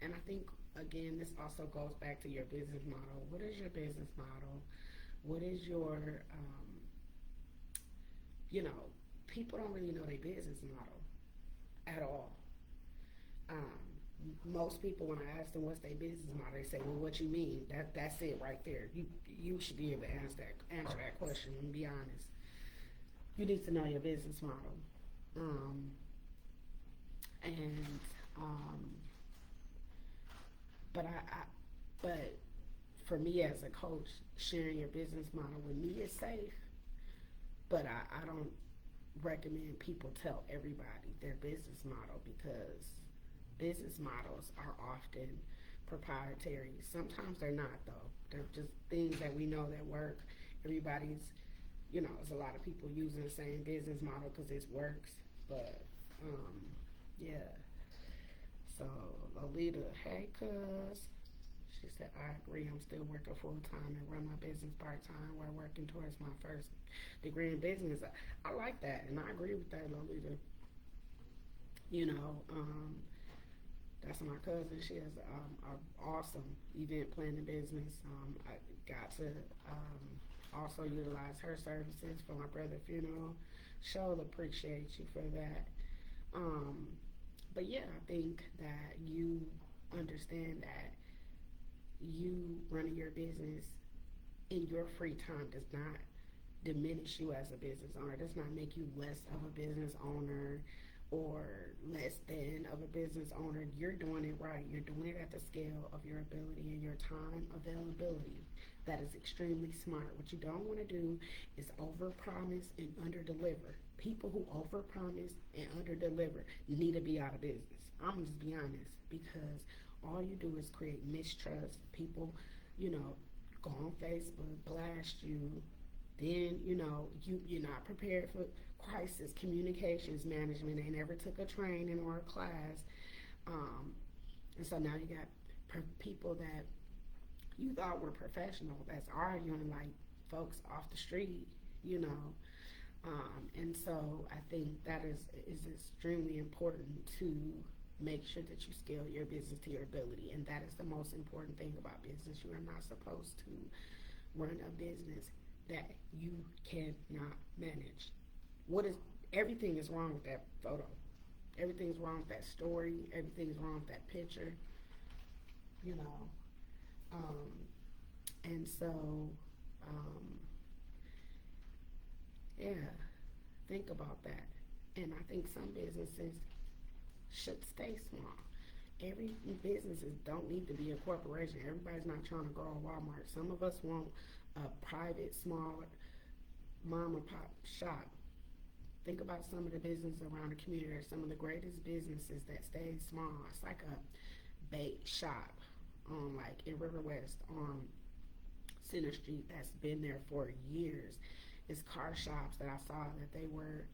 I think again this also goes back to your business model. What is your business model? What is your you know people don't really know their business model at all. Most people, when I ask them what's their business model, they say, "Well, what you mean? That's it right there. You should be able to answer that question and be honest. You need to know your business model." Um, and but but for me as a coach, sharing your business model with me is safe. But I don't recommend people tell everybody their business model, because business models are often proprietary. Sometimes they're not, though. They're just things that we know that work. Everybody's, there's a lot of people using the same business model because it works. But, yeah. So, Lolita, hey, cuz. She said, I agree. I'm still working full time and run my business part time. We're working towards my first degree in business. I like that, and I agree with that, Lolita. You know, that's my cousin. She has an awesome event planning business. I got to also utilize her services for my brother's funeral. She'll appreciate you for that. Um, but yeah, I think that you understand that you running your business in your free time does not diminish you as a business owner. It does not make you less of a business owner or less than of a business owner. You're doing it right. You're doing it at the scale of your ability and your time availability. That is extremely smart. What you don't want to do is overpromise and underdeliver. People who overpromise and underdeliver need to be out of business. I'm gonna just be honest, because all you do is create mistrust. People, you know, go on Facebook, blast you. Then you're not prepared for crisis communications management. They never took a training or a class, um, and so now you got people that you thought were professional that's arguing like folks off the street, you know. And so I think that is extremely important to make sure that you scale your business to your ability, and that is the most important thing about business. You are not supposed to run a business that you cannot manage. What is Everything is wrong with that photo. Everything's wrong with that story. Everything's wrong with that picture. You know, um, and so um, yeah, think about that. And I think some businesses should stay small. Every businesses don't need to be a corporation. Everybody's not trying to grow a Walmart. Some of us want a private, small mom and pop shop. Think about some of the businesses around the community. Some of the greatest businesses that stay small. It's like a bake shop on like in River West on Center Street that's been there for years. It's car shops that I saw that they were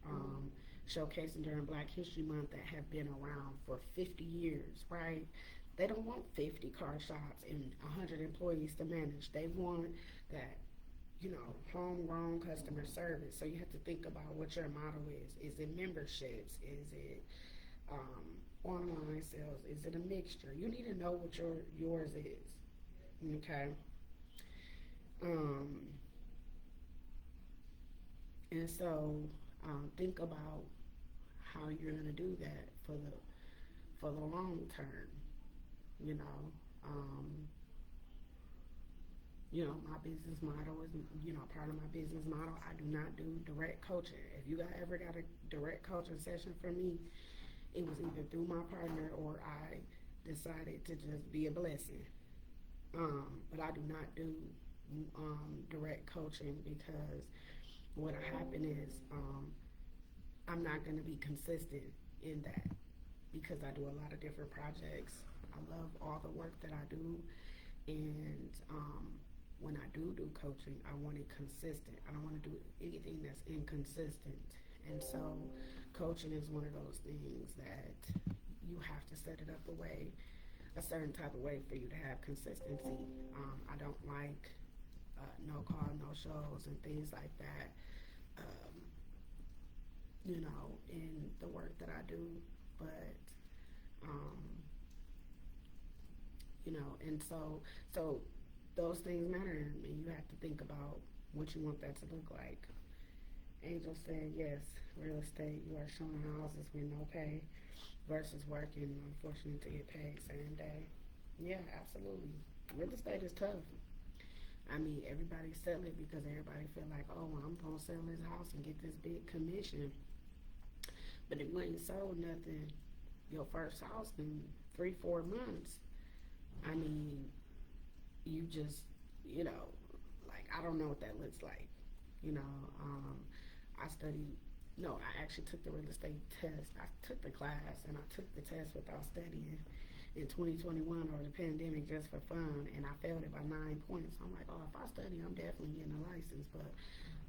showcasing during Black History Month that have been around for 50 years, right? They don't want 50 car shops and 100 employees to manage. They want that, homegrown customer service. So you have to think about what your model is. Is it memberships? Is it online sales? Is it a mixture? You need to know what yours is. Okay. Um, and so Think about how you're gonna do that for the long term. You know, um, my business model is, part of my business model. I do not do direct coaching. If you ever got a direct coaching session from me, it was either through my partner or I decided to just be a blessing. But I do not do direct coaching because what'll happen is I'm not going to be consistent in that because I do a lot of different projects. I love all the work that I do, and when I do coaching, I want it consistent. I don't want to do anything that's inconsistent. And so, coaching is one of those things that you have to set it up a certain type of way for you to have consistency. I don't like no call, no shows, and things like that. Um, in the work that I do, but um, and so those things matter, and you have to think about what you want that to look like. Angel said, yes, real estate, you are showing houses with no pay versus working, unfortunately, to get paid same day. Yeah, absolutely. Real estate is tough. I mean, everybody sell it because everybody feel like, oh, well, I'm going to sell this house and get this big commission. But if you ain't sold nothing, your first house in 3-4 months, I mean, you just, like, I don't know what that looks like. You know, I studied, no, I actually took the real estate test. I took the class and I took the test without studying in 2021 over the pandemic just for fun, and I failed it by 9 points. I'm like, oh, if I study, I'm definitely getting a license, but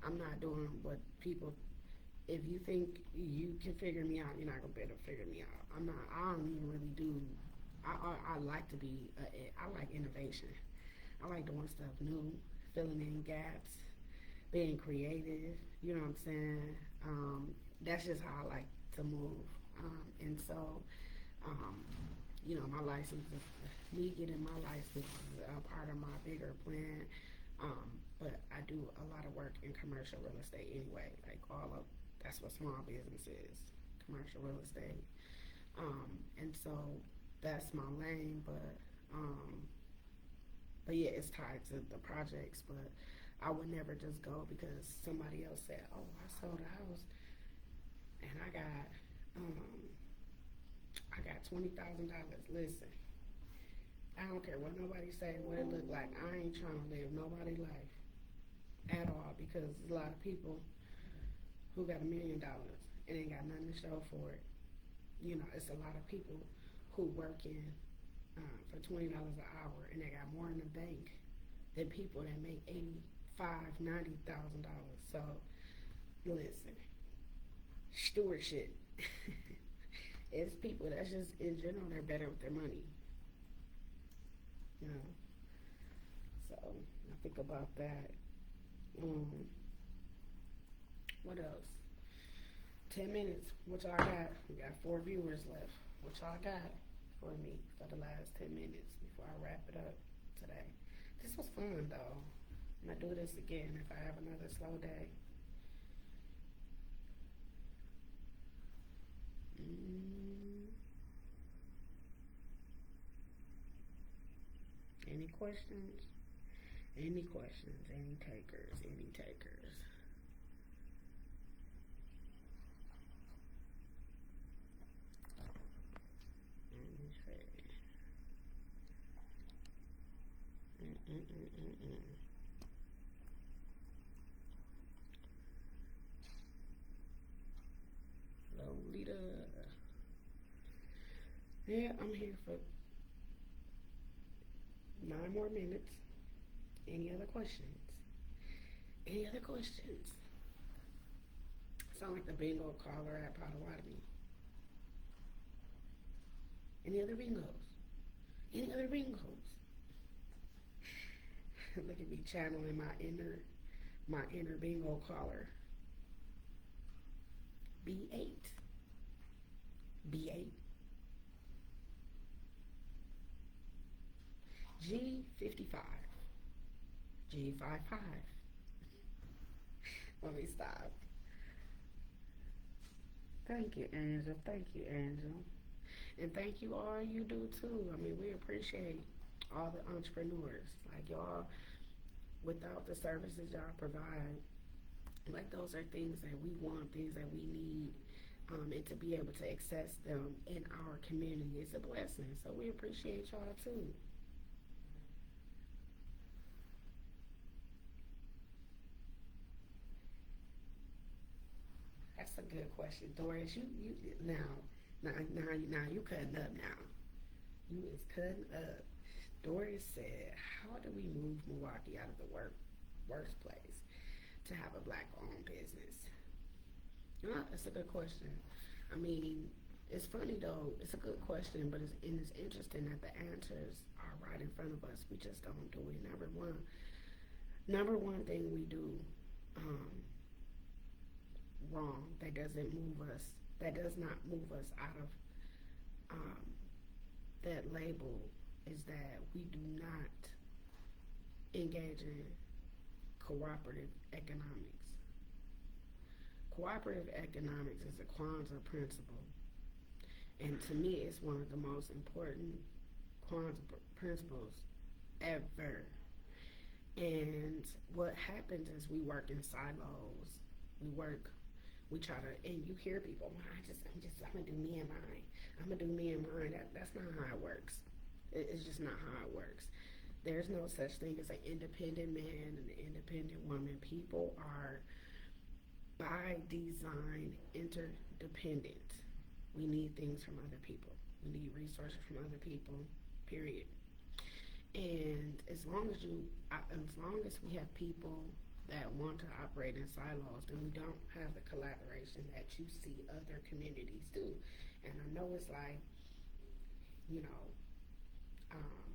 I'm not doing what people. If you think you can figure me out, you're not gonna be able to figure me out. I'm not. I don't even really do. I like to be. I like innovation. I like doing stuff new, filling in gaps, being creative. You know what I'm saying? That's just how I like to move. And so, um, my license, me getting my license is a part of my bigger plan. But I do a lot of work in commercial real estate anyway. Like that's what small business is, commercial real estate. And so that's my lane, but yeah, it's tied to the projects, but I would never just go because somebody else said, oh, I sold a house and I got $20,000. Listen, I don't care what nobody say, what it look like. I ain't trying to live nobody's life at all because there's a lot of people who got $1 million and ain't got nothing to show for it. It's a lot of people who work in for $20 an hour and they got more in the bank than people that make $85,000, $90,000. So listen, stewardship. It's people that's just in general they're better with their money. So I think about that. What else? 10 minutes. What y'all got? We got 4 viewers left. What y'all got for me for the last 10 minutes before I wrap it up today? This was fun though. I'm gonna do this again if I have another slow day. Any questions? Any questions? Any takers? Any takers? Lolita. Yeah, I'm here for 9 more minutes. Any other questions? Any other questions? Sound like the bingo caller at Potawatomi. Any other bingos? Any other bingos? Look at me channeling my inner bingo caller. B8. B8. G55. G55. Let me stop. Thank you, Angel. Thank you, Angel. And thank you all you do too. I mean, we appreciate all the entrepreneurs. Like y'all, without the services y'all provide, like those are things that we want, things that we need, and to be able to access them in our community is a blessing. So we appreciate y'all too. That's a good question, Doris. You now you cutting up now. You is cutting up. Doris said, "How do we move Milwaukee out of the worst place to have a black-owned business?" That's a good question. I mean, it's funny though. It's a good question, but it's interesting that the answers are right in front of us. We just don't do it. Number one thing we do um, wrong that doesn't move us, that does not move us out of um, that label is that we do not engage in cooperative economics. Cooperative economics is a Kwanzaa principle, and to me, it's one of the most important Kwanzaa principles ever. And what happens is we work in silos. We work, we try to, and you hear people, well, I'm gonna do me and mine. I'm gonna do me and mine. That's not how it works. It's just not how it works. There's no such thing as an independent man and an independent woman. People are by design interdependent. We need things from other people. We need resources from other people. Period. And as long as we have people that want to operate in silos, then we don't have the collaboration that you see other communities do. And I know it's like, you know, um,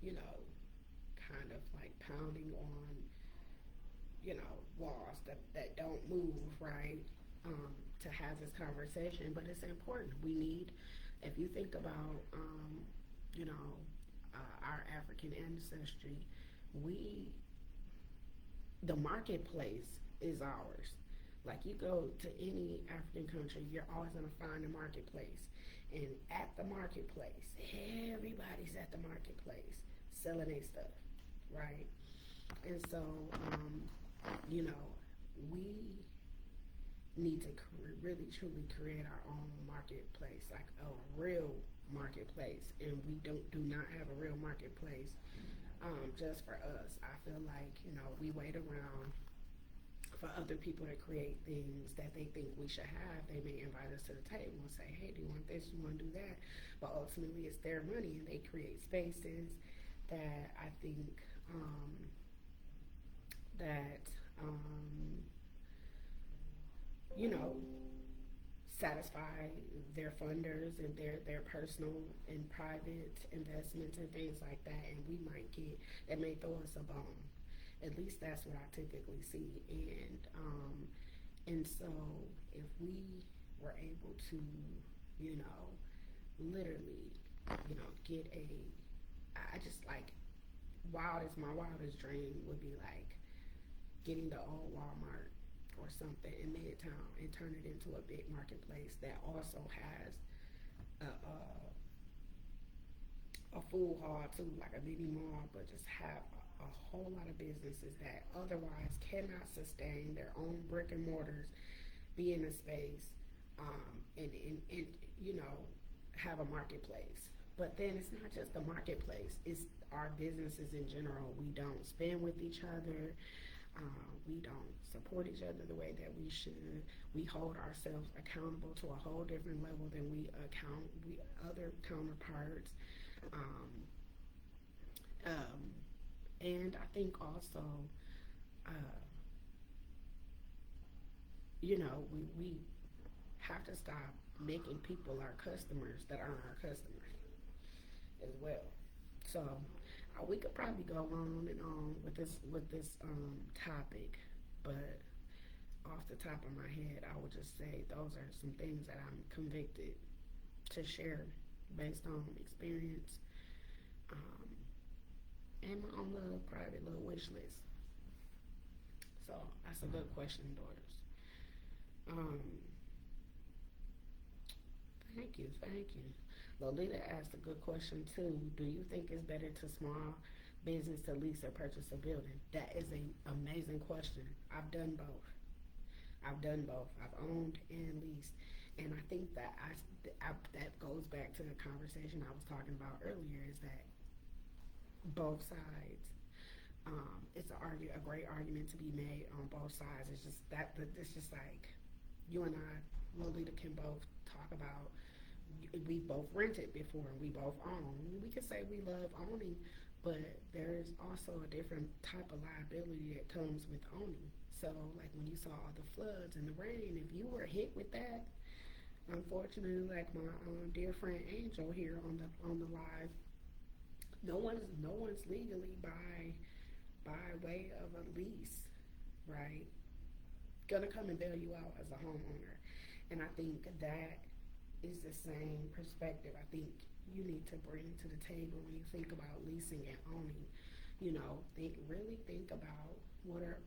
you know, kind of like pounding on, walls that don't move, right? To have this conversation, but it's important. We need, if you think about, you know, our African ancestry, we, the marketplace is ours. Like you go to any African country, you're always gonna find a marketplace. And at the marketplace, everybody's at the marketplace selling their stuff, right? And so, you know, we need to really truly create our own marketplace, like a real marketplace. And we do not have a real marketplace just for us. I feel like, we wait around for other people to create things that they think we should have. They may invite us to the table and say, hey, do you want this? Do you want to do that? But ultimately, it's their money, and they create spaces that I think that, you know, satisfy their funders and their personal and private investments and things like that. And we might get, that may throw us a bone. At least that's what I typically see. And so if we were able to, literally, get I just like, my wildest dream would be like getting the old Walmart or something in Midtown and turn it into a big marketplace that also has a full hall too, like a mini mall, but just have a whole lot of businesses that otherwise cannot sustain their own brick and mortars, be in a space, and have a marketplace. But then it's not just the marketplace; it's our businesses in general. We don't spend with each other. We don't support each other the way that we should. We hold ourselves accountable to a whole different level than we other counterparts. Um, and I think also, uh, we have to stop making people our customers that aren't our customers as well. So we could probably go on and on with this topic, but off the top of my head, I would just say those are some things that I'm convicted to share based on experience, um, and my own little private little wish list. So that's a good question, daughters. Um, Thank you, thank you. Lolita asked a good question too. Do you think it's better to small business to lease or purchase a building? That is an amazing question. I've done both. I've done both. I've owned and leased, and I think that that goes back to the conversation I was talking about earlier. Is that both sides? It's a great argument to be made on both sides. It's just that it's just like you and I, Lolita, can both talk about. We both rented before, and we both own. We could say we love owning, but there's also a different type of liability that comes with owning. So, like when you saw all the floods and the rain, if you were hit with that, unfortunately, like my dear friend Angel here on the live, no one's legally by way of a lease, right? Gonna come and bail you out as a homeowner, and I think that is the same perspective I think you need to bring to the table when you think about leasing and owning. Think about what are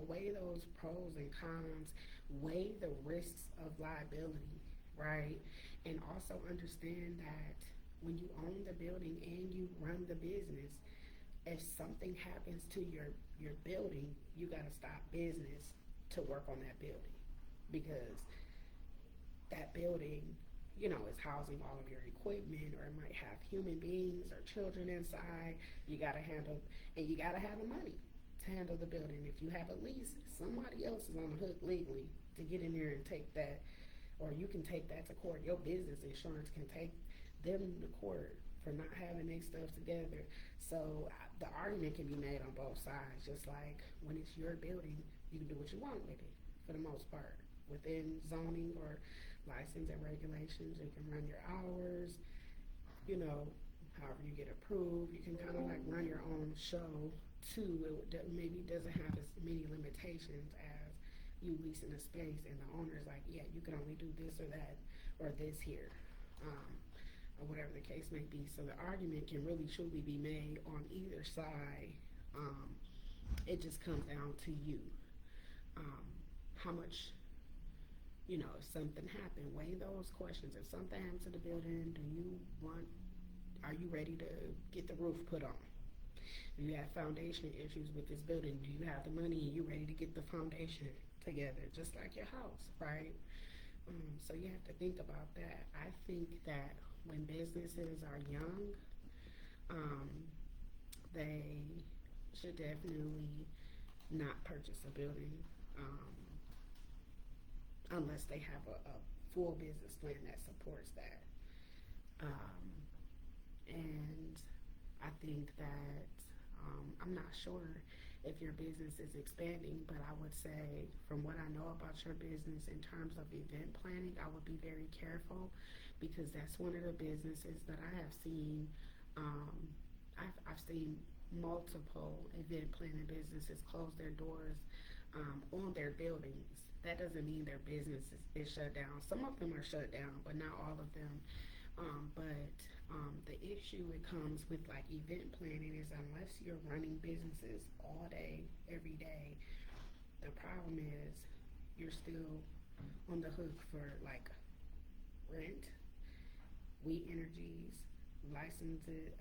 weigh those pros and cons, weigh the risks of liability, right? And also understand that when you own the building and you run the business, if something happens to your building, you got to stop business to work on that building because that building, is housing all of your equipment, or it might have human beings or children inside. You got to handle, and you got to have the money to handle the building. If you have a lease, somebody else is on the hook legally to get in there and take that, or you can take that to court. Your business insurance can take them to court for not having their stuff together. So the argument can be made on both sides. Just like when it's your building, you can do what you want with it for the most part within zoning or license and regulations. You can run your hours, however you get approved. You can kind of like run your own show too. It maybe doesn't have as many limitations as you leasing a space and the owner's like, yeah, you can only do this or that or this here. Or whatever the case may be. So the argument can really truly be made on either side. It just comes down to you. How much, if something happened, weigh those questions. If something happened to the building, are you ready to get the roof put on? Do you have foundation issues with this building? Do you have the money and you ready to get the foundation together? Just like your house, right? So you have to think about that. I think that when businesses are young, they should definitely not purchase a building unless they have a full business plan that supports that. And I think that I'm not sure if your business is expanding, but I would say from what I know about your business in terms of event planning, I would be very careful because that's one of the businesses that I have seen. I've seen multiple event planning businesses close their doors on their buildings. That doesn't mean their business is shut down. Some of them are shut down, but not all of them. But the issue it comes with like event planning is unless you're running businesses all day, every day, the problem is you're still on the hook for like rent, We Energies, licenses,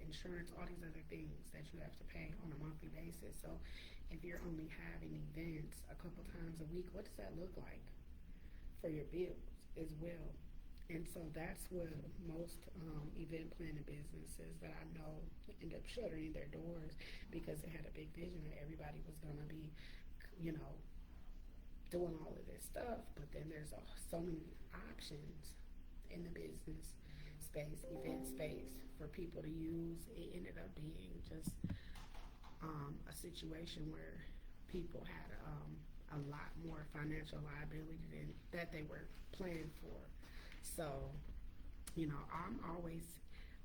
insurance, all these other things that you have to pay on a monthly basis. So if you're only having events a couple times a week, what does that look like for your bills as well? And so that's what most event planning businesses that I know end up shuttering their doors because they had a big vision that everybody was going to be, doing all of this stuff. But then there's so many options in the business space, event space for people to use. It ended up being just a situation where people had a lot more financial liability than that they were planned for. So, I'm always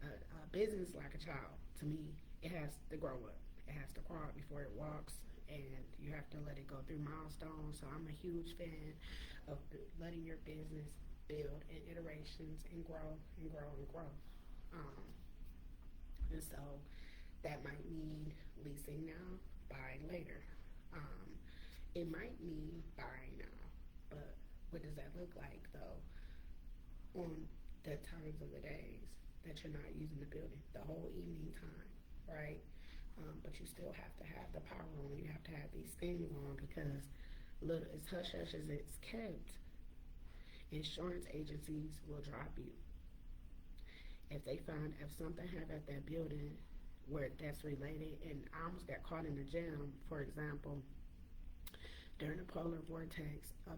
a business like a child. To me, it has to grow up. It has to crawl before it walks, and you have to let it go through milestones. So I'm a huge fan of letting your business build in iterations and grow and grow and grow. And so that might mean leasing now, buying later. It might mean buying now, but what does that look like though on the times of the days that you're not using the building, the whole evening time, right? But you still have to have the power on. You have to have these things on because, little as hush hush as it's kept, insurance agencies will drop you if they find if something happened at that building where that's related. And I almost got caught in the jam. For example, during the polar vortex, a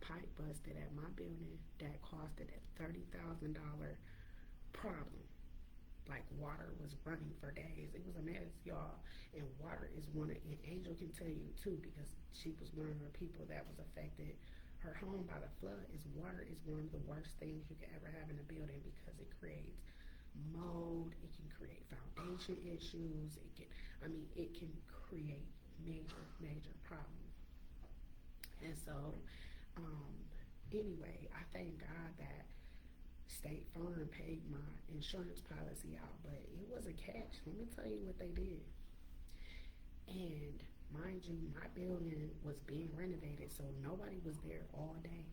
pipe busted at my building that costed a $30,000 problem. Like water was running for days. It was a mess, y'all. And water is and Angel can tell you too, because she was one of the people that was affected. Her home by the flood is water is one of the worst things you can ever have in a building because it creates mold. It can create foundation issues. It can create major problems. And so, anyway, I thank God that State Farm paid my insurance policy out, but it was a catch. Let me tell you what they did. And mind you, my building was being renovated, so nobody was there all day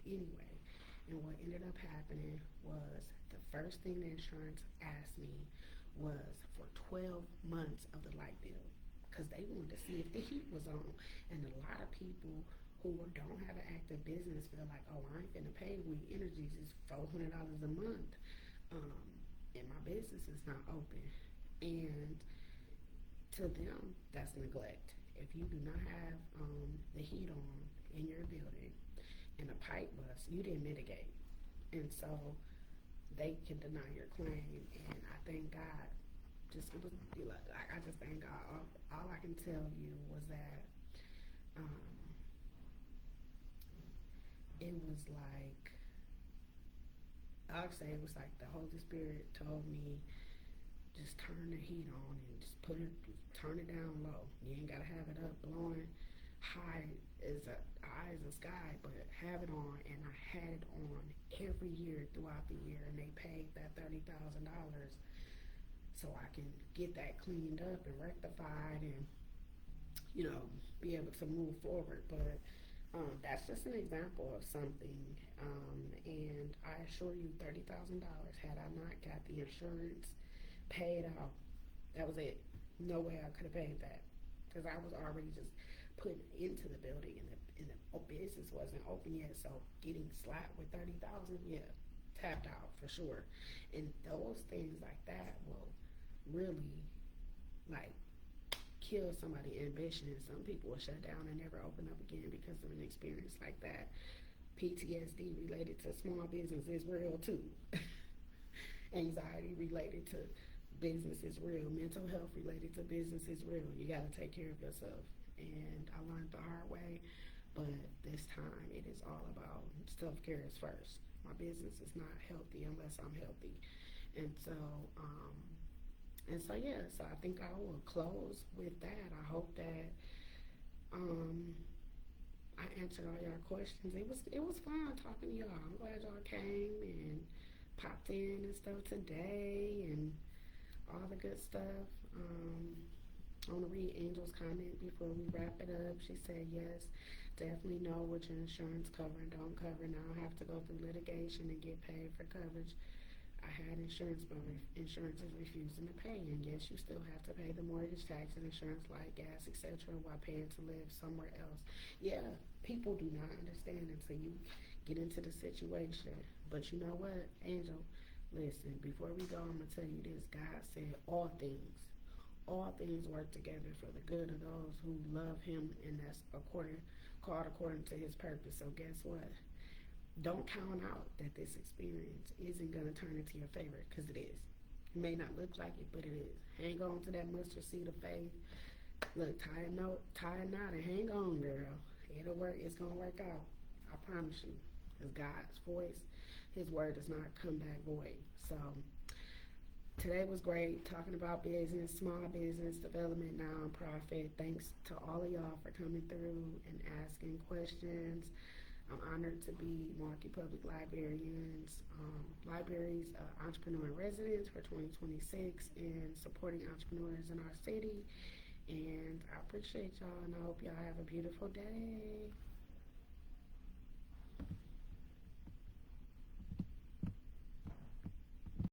anyway. And what ended up happening was the first thing the insurance asked me was for 12 months of the light bill because they wanted to see if the heat was on. And a lot of people who don't have an active business feel like, oh, I ain't gonna pay We Energies is $400 a month, and my business is not open. And to them, that's neglect. If you do not have the heat on in your building and a pipe bust, you didn't mitigate, and so they can deny your claim. And I thank God. I just thank God. All I can tell you was that. It was like, I'll say it was like the Holy Spirit told me, just turn the heat on and just turn it down low. You ain't gotta have it up blowing high as the sky, but have it on. And I had it on every year throughout the year, and they paid that $30,000 so I can get that cleaned up and rectified and, be able to move forward. But that's just an example of something. And I assure you, $30,000, had I not got the insurance paid out, that was it. No way I could have paid that because I was already just put into the building and the business wasn't open yet. So getting slapped with $30,000, yeah, tapped out for sure. And those things like that will really kill somebody's ambition. Some people will shut down and never open up again because of an experience like that. PTSD related to small business is real too. Anxiety related to business is real. Mental health related to business is real. You got to take care of yourself. And I learned the hard way, but this time it is all about self-care is first. My business is not healthy unless I'm healthy. And so yeah, so I think I will close with that. I hope that I answered all y'all questions. It was fun talking to y'all. I'm glad y'all came and popped in and stuff today and all the good stuff. I want to read Angel's comment before we wrap it up. She said, yes, definitely know what your insurance cover and don't cover. Now I have to go through litigation and get paid for coverage. I had insurance, but insurance is refusing to pay. And yes, you still have to pay the mortgage, tax, and insurance, light, gas, etc., while paying to live somewhere else. Yeah, people do not understand until you get into the situation. But you know what, Angel? Listen, before we go, I'm going to tell you this. God said all things work together for the good of those who love him, and that's called according to his purpose. So guess what? Don't count out that this experience isn't going to turn into your favor, because it is. It may not look like it, but it is. Hang on to that mustard seed of faith. Look, tie a knot and hang on, girl. It'll work. It's going to work out. I promise you. Because God's voice, his word does not come back void. So today was great, talking about business, small business development, nonprofit. Thanks to all of y'all for coming through and asking questions. I'm honored to be Milwaukee Public Libraries Entrepreneur in Residence for 2026 and supporting entrepreneurs in our city. And I appreciate y'all, and I hope y'all have a beautiful day.